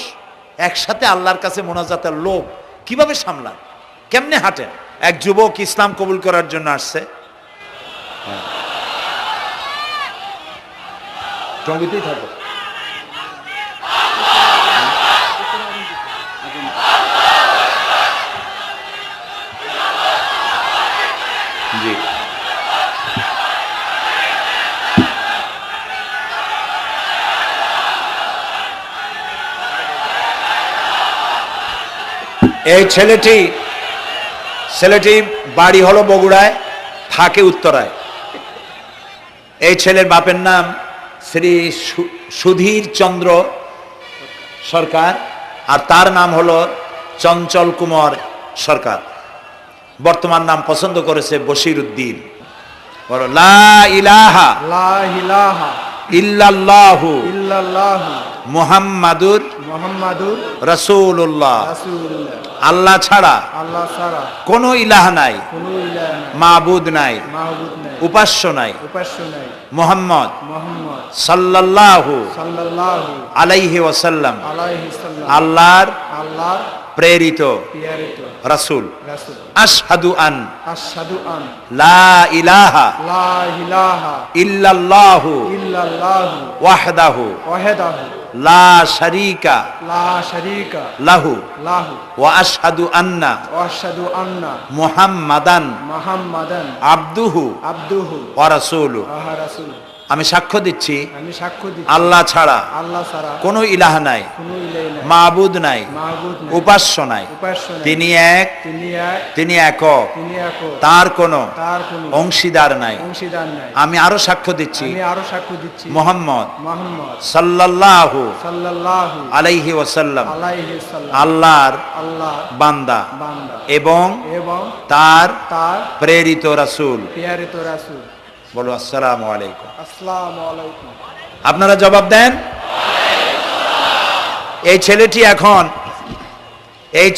[SPEAKER 1] একসাথে আল্লাহর কাছে মোনাজাতের লোক কিভাবে সামলান? কেমনে হাঁটেন? এক যুবক ইসলাম কবুল করার জন্য আসছে। টঙ্গিতেই থাকো। জি, এই ছেলেটি বাড়ি হলো বগুড়ায়, থাকে উত্তরায়। এই ছেলের বাপের নাম শ্রী সুধীর চন্দ্র সরকার, আর তার নাম হলো চঞ্চল কুমার সরকার। বর্তমান নাম পছন্দ করেছে বশির উদ্দিন। বলো লা ইলাহা
[SPEAKER 2] লা ইলাহা
[SPEAKER 1] ইল্লাল্লাহু
[SPEAKER 2] ইল্লাল্লাহু
[SPEAKER 1] মুহাম্মাদুর
[SPEAKER 2] মুহাম্মাদুর
[SPEAKER 1] রাসূলুল্লাহ।
[SPEAKER 2] রাসূলুল্লাহ।
[SPEAKER 1] আল্লাহ ছাড়া
[SPEAKER 2] আল্লাহ ছাড়া
[SPEAKER 1] কোনো ইলাহ নাই,
[SPEAKER 2] কোনো ইলাহ নাই,
[SPEAKER 1] মাবুদ নাই,
[SPEAKER 2] মাহবুব নাই,
[SPEAKER 1] উপাস্য নাই।
[SPEAKER 2] উপাস্য নাই।
[SPEAKER 1] মুহাম্মদ
[SPEAKER 2] মুহাম্মদ
[SPEAKER 1] সাল্লাল্লাহু
[SPEAKER 2] সাল্লাল্লাহু
[SPEAKER 1] আলাইহি ওয়াসাল্লাম
[SPEAKER 2] আলাইহি সাল্লাম
[SPEAKER 1] আল্লাহর
[SPEAKER 2] আল্লাহর
[SPEAKER 1] প্রেরিত
[SPEAKER 2] প্রেরিত
[SPEAKER 1] রাসূল।
[SPEAKER 2] রাসূল।
[SPEAKER 1] আশহাদু আন
[SPEAKER 2] আশহাদু আন
[SPEAKER 1] লা ইলাহা
[SPEAKER 2] লা ইলাহা
[SPEAKER 1] ইল্লাল্লাহু
[SPEAKER 2] ইল্লাল্লাহু
[SPEAKER 1] ওয়াহদাহু
[SPEAKER 2] ওয়াহদাহু
[SPEAKER 1] লা শারীকা
[SPEAKER 2] লা শারীকা
[SPEAKER 1] লাহু
[SPEAKER 2] লাহু
[SPEAKER 1] ওয়া আশহাদু আন্না
[SPEAKER 2] ওয়া আশহাদু আন্না
[SPEAKER 1] মুহাম্মাদান
[SPEAKER 2] মুহাম্মাদান
[SPEAKER 1] আবদুহু
[SPEAKER 2] আবদুহু
[SPEAKER 1] ওয়া রাসূলুহু।
[SPEAKER 2] ওয়া রাসূলুহু।
[SPEAKER 1] আমি সাক্ষ্য দিচ্ছি
[SPEAKER 2] আমি সাক্ষ্য দিচ্ছি
[SPEAKER 1] আল্লাহ ছাড়া
[SPEAKER 2] আল্লাহ ছাড়া
[SPEAKER 1] কোনো ইলাহ নাই,
[SPEAKER 2] কোনো ইলাহ নাই,
[SPEAKER 1] মাবুদ নাই,
[SPEAKER 2] মাহবুব নাই,
[SPEAKER 1] উপাস্য নাই।
[SPEAKER 2] উপাস্য নাই।
[SPEAKER 1] তিনি এক,
[SPEAKER 2] তিনি এক,
[SPEAKER 1] তিনি একক,
[SPEAKER 2] তিনি একক,
[SPEAKER 1] তার কোনো
[SPEAKER 2] তার কোনো
[SPEAKER 1] অংশীদার নাই।
[SPEAKER 2] অংশীদার নাই।
[SPEAKER 1] আমি আরো সাক্ষ্য দিচ্ছি
[SPEAKER 2] আমি আরো সাক্ষ্য দিচ্ছি
[SPEAKER 1] মুহাম্মদ
[SPEAKER 2] মুহাম্মদ
[SPEAKER 1] সাল্লাল্লাহু
[SPEAKER 2] সাল্লাল্লাহু
[SPEAKER 1] আলাইহি ওয়াসাল্লাম
[SPEAKER 2] আলাইহি সাল্লাম
[SPEAKER 1] আল্লাহর
[SPEAKER 2] আল্লাহ
[SPEAKER 1] বান্দা
[SPEAKER 2] বান্দা
[SPEAKER 1] এবং
[SPEAKER 2] এবং
[SPEAKER 1] তার
[SPEAKER 2] তার
[SPEAKER 1] প্রেরিত রাসূল।
[SPEAKER 2] প্রেরিত রাসূল।
[SPEAKER 1] বলো আসসালামু আলাইকুম।
[SPEAKER 2] আসসালামু আলাইকুম।
[SPEAKER 1] আপনারা জবাব দেন। এই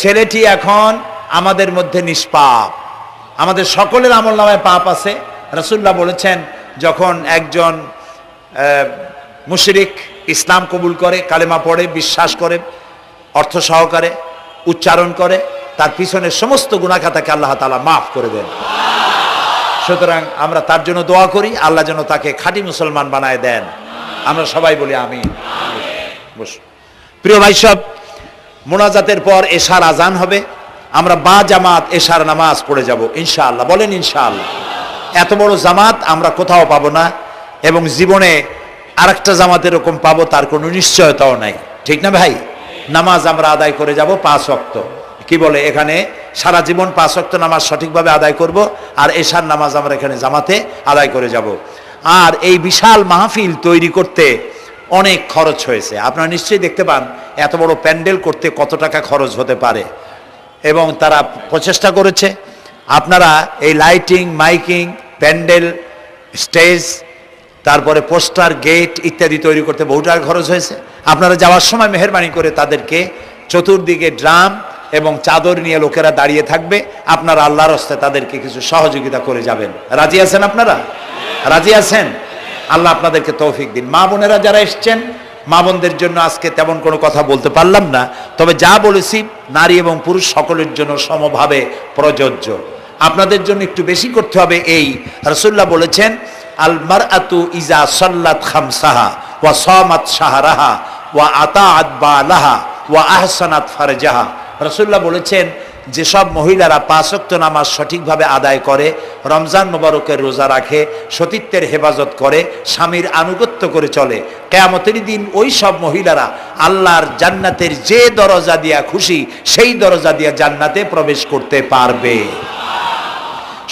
[SPEAKER 1] ছেলেটি এখন আমাদের মধ্যে নিষ্পাপ। আমাদের সকলের আমলনামায় পাপ আছে। রাসূলুল্লাহ বলেছেন, যখন একজন মুশরিক ইসলাম কবুল করে, কালেমা পড়ে, বিশ্বাস করে, অর্থ সহকারে উচ্চারণ করে, তার পিছনের সমস্ত গুনাহ খাতাকে আল্লাহ তাআলা মাফ করে দেন। সুতরাং আমরা তার জন্য দোয়া করি, আল্লাহ যেন তাকে খাঁটি মুসলমান বানায় দেন। আমরা সবাই বলি আমিন। বসুন। প্রিয় ভাই সব, মোনাজাতের পর এশার আজান হবে। আমরা বা জামাত এশার নামাজ পড়ে যাব ইনশাআল্লাহ। বলেন ইনশাআল্লাহ। এত বড় জামাত আমরা কোথাও পাবো না, এবং জীবনে আরেকটা জামাত এরকম পাবো তার কোনো নিশ্চয়তাও নাই। ঠিক না ভাই? নামাজ আমরা আদায় করে যাব 5 ওয়াক্ত। কি বলে, এখানে সারা জীবন 5 ওয়াক্ত নামাজ সঠিকভাবে আদায় করব, আর এশার নামাজ আমরা এখানে জামাতে আদায় করে যাব। আর এই বিশাল মাহফিল তৈরি করতে অনেক খরচ হয়েছে। আপনারা নিশ্চয়ই দেখতে পান এত বড় প্যান্ডেল করতে কত টাকা খরচ হতে পারে, এবং তারা প্রচেষ্টা করেছে। আপনারা এই লাইটিং, মাইকিং, প্যান্ডেল, স্টেজ, তারপরে পোস্টার, গেট ইত্যাদি তৈরি করতে বহু টাকা খরচ হয়েছে। আপনারা যাওয়ার সময় মেহেরবানি করে তাদেরকে চতুর্দিকে ড্রাম এবং চাদর নিয়ে লোকেরা দাঁড়িয়ে থাকবে, আপনারা আল্লাহর রাস্তায় তাদেরকে কিছু সহযোগিতা করে যাবেন। রাজি আছেন আপনারা? রাজি আছেন? আল্লাহ আপনাদেরকে তৌফিক দিন। মা বোনেরা যারা এসছেন, মা বোনদের জন্য আজকে তেমন কোনো কথা বলতে পারলাম না, তবে যা বলেছি নারী এবং পুরুষ সকলের জন্য সমভাবে প্রযোজ্য। আপনাদের জন্য একটু বেশি করতে হবে। এই রাসূলুল্লাহ বলেছেন, আল মারআতু ইজা সাল্লাত খামসাহা ওয়া সামাত শাহরাহা ওয়া আতাআত বালাহা ওয়া আহসানাত ফারজাহা। রাসূলুল্লাহ বলেছেন, যেসব মহিলারা 5 ওয়াক্ত নামাজ সঠিকভাবে আদায় করে, রমজান মোবারকের রোজা রাখে, সতীত্বের হেফাজত করে, স্বামীর আনুগত্য করে চলে, কিয়ামতের দিন ওই সব মহিলারা আল্লাহর জান্নাতের যে দরজা দিয়া খুশি সেই দরজা দিয়া জান্নাতে প্রবেশ করতে পারবে।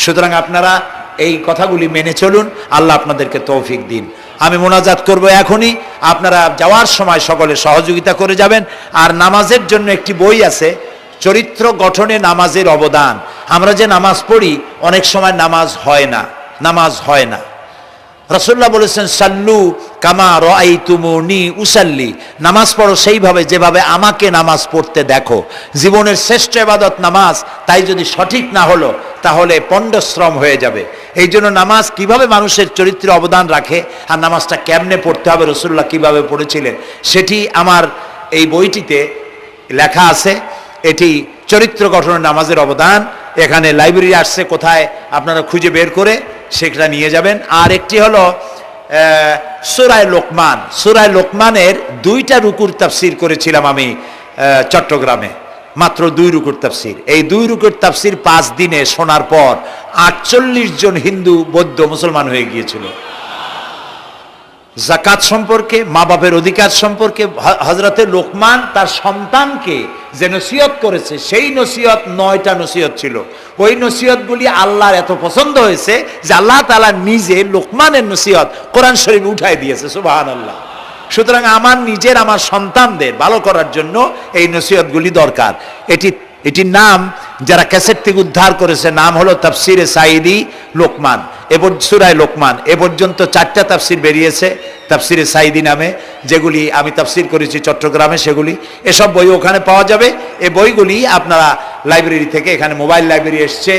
[SPEAKER 1] সুতরাং আপনারা এই কথাগুলি মেনে চলুন। আল্লাহ আপনাদেরকে তৌফিক দিন। আমি মোনাজাত করব এখনই, আপনারা যাওয়ার সময় সকলে সহযোগিতা করে যাবেন। আর নামাজের জন্য একটি বই আছে, চরিত্র গঠনে নামাজের অবদান। আমরা যে নামাজ পড়ি অনেক সময় নামাজ হয় না। রাসূলুল্লাহ বলেছেন, সাল্লু কামা রাআইতুমুনি উসাল্লি। নামাজ পড়ো সেইভাবে যেভাবে আমাকে নামাজ পড়তে দেখো। জীবনের শ্রেষ্ঠ ইবাদত নামাজ, তাই যদি সঠিক না হলো তাহলে পণ্ডশ্রম হয়ে যাবে। এই জন্য নামাজ কিভাবে মানুষের চরিত্রে অবদান রাখে, আর নামাজটা কেমনে পড়তে হবে, রাসূলুল্লাহ কিভাবে পড়েছিলেন, সেটি আমার এই বইটিতে লেখা আছে। এটি চরিত্র গঠনের নামাজের অবদান। এখানে লাইব্রেরি আসছে, কোথায় আপনারা খুঁজে বের করে সেটা নিয়ে যাবেন। আর একটি হলো সূরা লোকমান। সূরা লোকমানের 2টা রুকুর তাফসির করেছিলাম আমি চট্টগ্রামে, মাত্র 2 রুকুর তাফসির। এই 2 রুকুর তাফসির 5 দিনে শোনার পর 48 জন হিন্দু, বৌদ্ধ, মুসলমান হয়ে গিয়েছিল। যাকাত সম্পর্কে, মা বাপের অধিকার সম্পর্কে হযরতে লোকমান তার সন্তানকে যে নসিহত করেছে, সেই নসিহত 9টা নসিহত ছিল। ওই নসিহতগুলি আল্লাহর এত পছন্দ হয়েছে যে আল্লাহ তাআলা নিজে লোকমানের নসিহত কোরআন শরীফে উঠায় দিয়েছে। সুবহানাল্লাহ। সুতরাং আমার সন্তানদের ভালো করার জন্য এই নসিহতগুলি দরকার। এটির নাম যারা ক্যাসেট থেকে উদ্ধার করেছে, নাম হলো তাফসিরে সাঈদী লোকমান। সূরা লোকমান এ পর্যন্ত 4টা তাফসির বেরিয়েছে, তাফসিরে সাইদি নামে, যেগুলি আমি তাফসির করেছি চট্টগ্রামে, সেগুলি এসব বই ওখানে পাওয়া যাবে। এই বইগুলি আপনারা লাইব্রেরি থেকে, এখানে মোবাইল লাইব্রেরি এসছে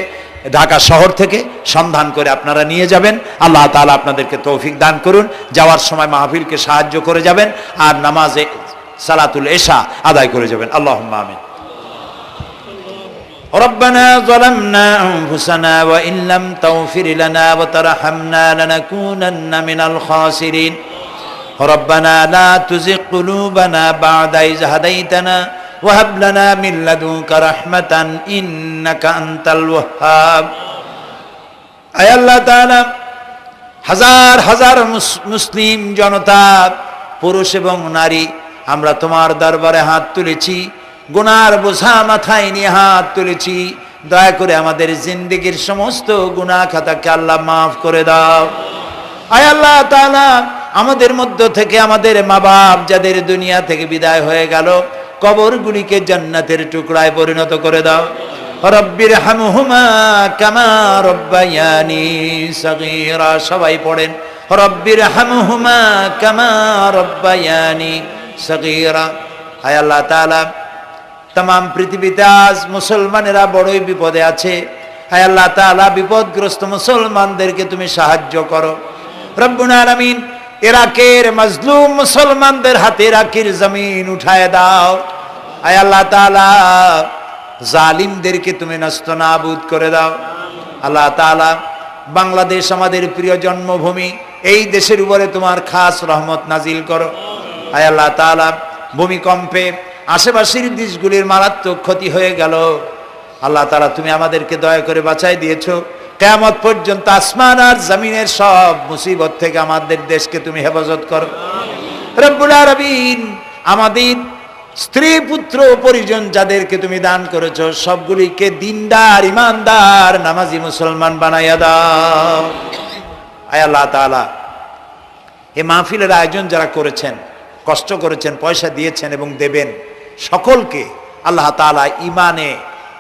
[SPEAKER 1] ঢাকা শহর থেকে, সন্ধান করে আপনারা নিয়ে যাবেন। আল্লাহ তাআলা আপনাদেরকে তৌফিক দান করুন। যাওয়ার সময় মাহফিলকে সাহায্য করে যাবেন, আর নামাজে সালাতুল এশা আদায় করে যাবেন। আল্লাহুম্মা আমিন। ربنا ظلمنا أنفسنا وإن لم تغفر لنا وترحمنا لنكونن من الخاسرين ربنا لا تزغ قلوبنا بعد إذ هديتنا وهب لنا من لدنك رحمة إنك أنت الوهاب আয় আল্লাহ তাআলা, হাজার হাজার মুসলিম জনতা, পুরুষ এবং নারী, আমরা তোমার দরবারে হাত তুলেছি, গুনার বোঝা মাথায় নিয়ে হাত তুলেছি। দয়া করে আমাদের জিন্দেগীর সমস্ত গুনাহ খাতাকে আল্লাহ মাফ করে দাও। আয় আল্লাহ তাআলা, আমাদের মধ্য থেকে আমাদের মা বাপ যাদের দুনিয়া থেকে বিদায় হয়ে গেল, কবরগুলিকে জান্নাতের টুকরায় পরিণত করে দাও। রব্বির হামহুমা কামা রব্বায়ানি সগীরা, সবাই পড়েন রব্বির হামহুমা কামা রব্বায়ানি সগীরা। আয় আল্লাহ তাআলা, तमाम পৃথিবীতে আজ মুসলমানেরা বড়ই বিপদে আছে। হায় আল্লাহ তাআলা, বিপদগ্রস্ত মুসলমানদেরকে তুমি সাহায্য করো রব্বুল আলামিন। ইরাকের মাজলুম মুসলমানদের হাতে ইরাকের জমিন উঠায় দাও। হায় আল্লাহ তাআলা, জালিমদেরকে তুমি নস্তনাবুদ করে দাও। আল্লাহ তাআলা, বাংলাদেশ আমাদের প্রিয় জন্মভূমি, এই দেশের উপরে তোমার খাস রহমত নাজিল করো। হায় আল্লাহ তাআলা, ভূমিকম্পে আশেপাশের দেশগুলির মারাত্মক ক্ষতি হয়ে গেল। আল্লাহ তাআলা, তুমি আমাদেরকে দয়া করে বাঁচাই দিয়েছো। কিয়ামত পর্যন্ত আসমান আর জমিনের সব মুসিবত থেকে আমাদের দেশকে তুমি হেফাজত করো রব্বুল আলামিন। আমাদের স্ত্রী পুত্র পরিজন যাদেরকে তুমি দান করেছো, সবগুলিকে দিনদার, ইমানদার, নামাজি মুসলমান বানাইয়া দাও। আয় আল্লাহ তাআলা, এই মাহফিলের আয়োজন যারা করেছেন, কষ্ট করেছেন, পয়সা দিয়েছেন এবং দেবেন, সকলকে আল্লাহ তাআলা ইমানে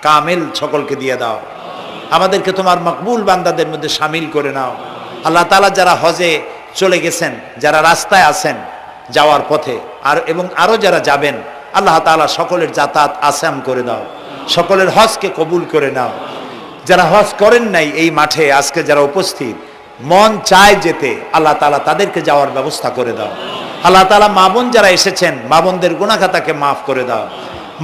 [SPEAKER 1] কামেল সকলকে দিয়ে দাও। আমাদেরকে তোমার মকবুল বান্দাদের মধ্যে শামিল করে নাও। আল্লাহ তাআলা, যারা হজে চলে গেছেন, যারা রাস্তায় আছেন যাওয়ার পথে, আর এবং আরো যারা যাবেন, আল্লাহ তাআলা সকলের যাতায়াত আসান করে দাও, সকলের হজকে কবুল করে নাও। যারা হজ করেন নাই, এই মাঠে আজকে যারা উপস্থিত, মন চায় যেতে, আল্লাহ তাআলা তাদেরকে যাওয়ার ব্যবস্থা করে দাও। আল্লাহ তাআলা, মা বোন যারা এসেছেন, মা বোনদের গুনাহ খাতাকে মাফ করে দাও,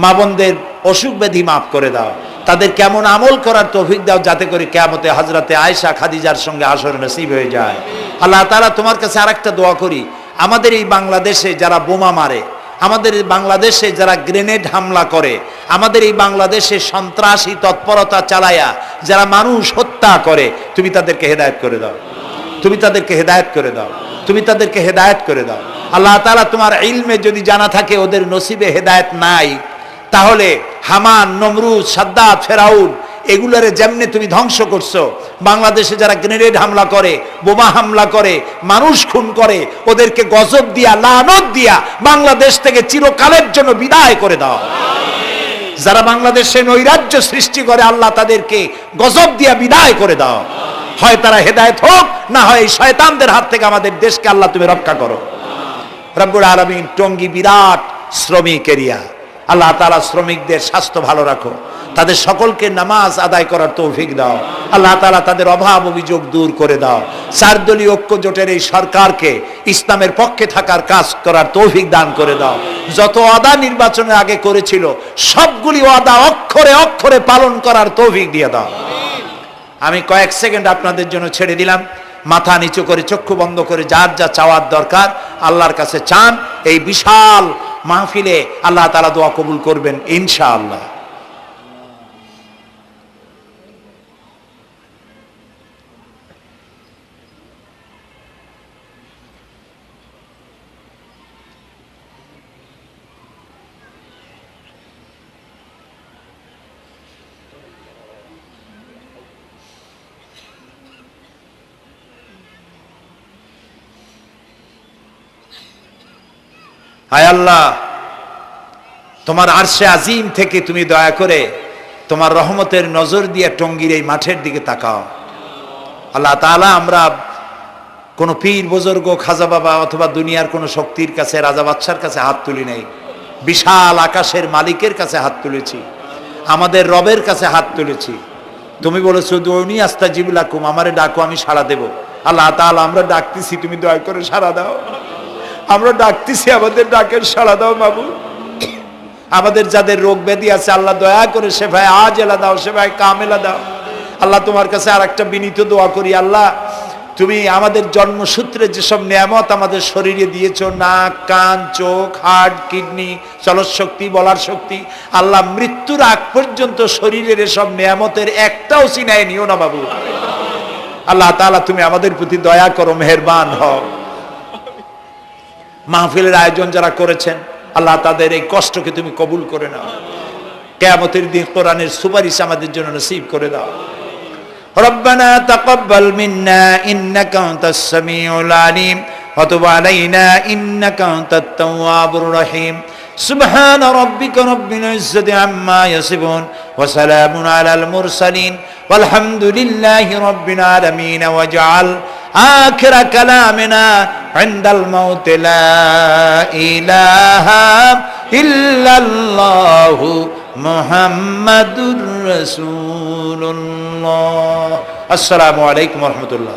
[SPEAKER 1] মা বোনদের অসুখ ব্যাধি মাফ করে দাও, তাদের কেমন আমল করার তৌফিক দাও, যাতে করে কিয়ামতে হযরতে আয়েশা খাদিজার সঙ্গে হাসর নসিব হয়ে যায়। আল্লাহ তাআলা, তোমার কাছে আরেকটা দোয়া করি, আমাদের এই বাংলাদেশে যারা বোমা মারে, আমাদের এই বাংলাদেশে যারা গ্রেনেড হামলা করে, আমাদের এই বাংলাদেশে সন্ত্রাসী তৎপরতা চালায়া যারা মানুষ হত্যা করে, তুমি তাদেরকে হেদায়েত করে দাও, তুমি তাদেরকে হেদায়েত করে দাও, তুমি তাদেরকে হেদায়েত করে দাও। আল্লাহ তাআলা, তোমার ইলমে যদি জানা থাকে ওদের নসিবে হেদায়েত নাই, তাহলে হামান, নমরুদ, সাদ্দাত, ফেরাউন এগুলারে যেমনে তুমি ধ্বংস করছো, বাংলাদেশে যারা গ্রেনেড হামলা করে, বোমা হামলা করে, মানুষ খুন করে, ওদেরকে গজব দিয়া, লানত দিয়া বাংলাদেশ থেকে চিরকালের জন্য বিদায় করে দাও। যারা বাংলাদেশে নৈরাজ্য সৃষ্টি করে, আল্লাহ তাদেরকে গজব দিয়া বিদায় করে দাও। হয় তারা হেদায়েত হোক, না হয় এই শয়তানদের হাত থেকে আমাদের দেশকে আল্লাহ তুমি রক্ষা করো রব্বুল আলামিন। টঙ্গী বিরাট শ্রমিক এরিয়া, আল্লাহ তাআলা শ্রমিকদের স্বাস্থ্য ভালো রাখো, তাদের সকলকে নামাজ আদায় করার তৌফিক দাও। আল্লাহ তাআলা, তাদের অভাব অভিযোগ দূর করে দাও। 4 দলীয় ঐক্য জোটের এই সরকারকে ইসলামের পক্ষে থাকার কাজ করার তৌফিক দান করে দাও। যত ওয়াদা নির্বাচনের আগে করেছিল, সবগুলি ওয়াদা অক্ষরে অক্ষরে পালন করার তৌফিক দিয়ে দাও। আমি কয়েক সেকেন্ড আপনাদের জন্য ছেড়ে দিলাম। মাথা নিচু করে, চক্ষু বন্ধ করে, যার যা চাওয়ার দরকার আল্লাহর কাছে চান। এই বিশাল মাহফিলে আল্লাহ তাআলা দোয়া কবুল করবেন ইনশাআল্লাহ। হায় আল্লাহ, তোমার আরশে আজিম থেকে তুমি দয়া করে তোমার রহমতের নজর দিয়ে টঙ্গীর এই মাঠের দিকে তাকাও। আল্লাহ তাআলা আমরা কোনো পীর বুজুর্গ খাজা বাবা অথবা দুনিয়ার কোনো শক্তির কাছে রাজা বাদশার কাছে হাত তুলি নাই, বিশাল আকাশের মালিকের কাছে হাত তুলেছি, আমাদের রবের কাছে হাত তুলেছি। তুমি বলেছো দুনি আস্তাজিবু লাকুম, আমারে ডাকো আমি সাড়া দেব। আল্লাহ তাআলা আমরা ডাকতেছি, তুমি দয়া করে সাড়া দাও। আমরা ডাকতেছি, আমাদের ডাকের সাড়া দাও মাবুদ। আমাদের যাদের রোগ ব্যাধি আছে আল্লাহ দয়া করে শেফায়ে আজেলা দাও, শেফায়ে কামেলা দাও। আল্লাহ তোমার কাছে আর একটা বিনীত দোয়া করি, আল্লাহ তুমি আমাদের জন্মসূত্রে যেসব নিয়ামত আমাদের শরীরে দিয়েছো, নাক কান চোখ হার্ট কিডনি চলৎ শক্তি বলার শক্তি, আল্লাহ মৃত্যুর আগ পর্যন্ত শরীরের এসব নিয়ামতের একটাও চিনায় নিও না বাবু। আল্লাহ তাআলা তুমি আমাদের প্রতি দয়া করো, মেহেরবান হও। মাহফিলের আয়োজন যারা করেছেন আল্লাহ তাদের এই কষ্টকে তুমি কবুল করে নাও। কিয়ামতের দিন কোরআনের সুপারিশ আমাদের জন্য নসিব করে দাও। রব্বানা তাকাব্বাল মিন্না ইন্নাকা আনতাস সামিউল আলিম ওয়া তুব আলাইনা ইন্নাকা আনতাত তাওয়াবুর রহিম। সুবহান রাব্বিকা রাব্বিল ইজ্জাতি আম্মা ইয়াসিফুন ওয়া সালামুন আলাল মুরসালিন ওয়ালহামদুলিল্লাহি রাব্বিল আলামিন। ওয়াজআল আখিরা কালামিনা ইনদাল মাউত লা ইলাহা ইল্লাল্লাহু মুহাম্মাদুর রাসূলুল্লাহ। আসসালামু আলাইকুম ওয়া রাহমাতুল্লাহ।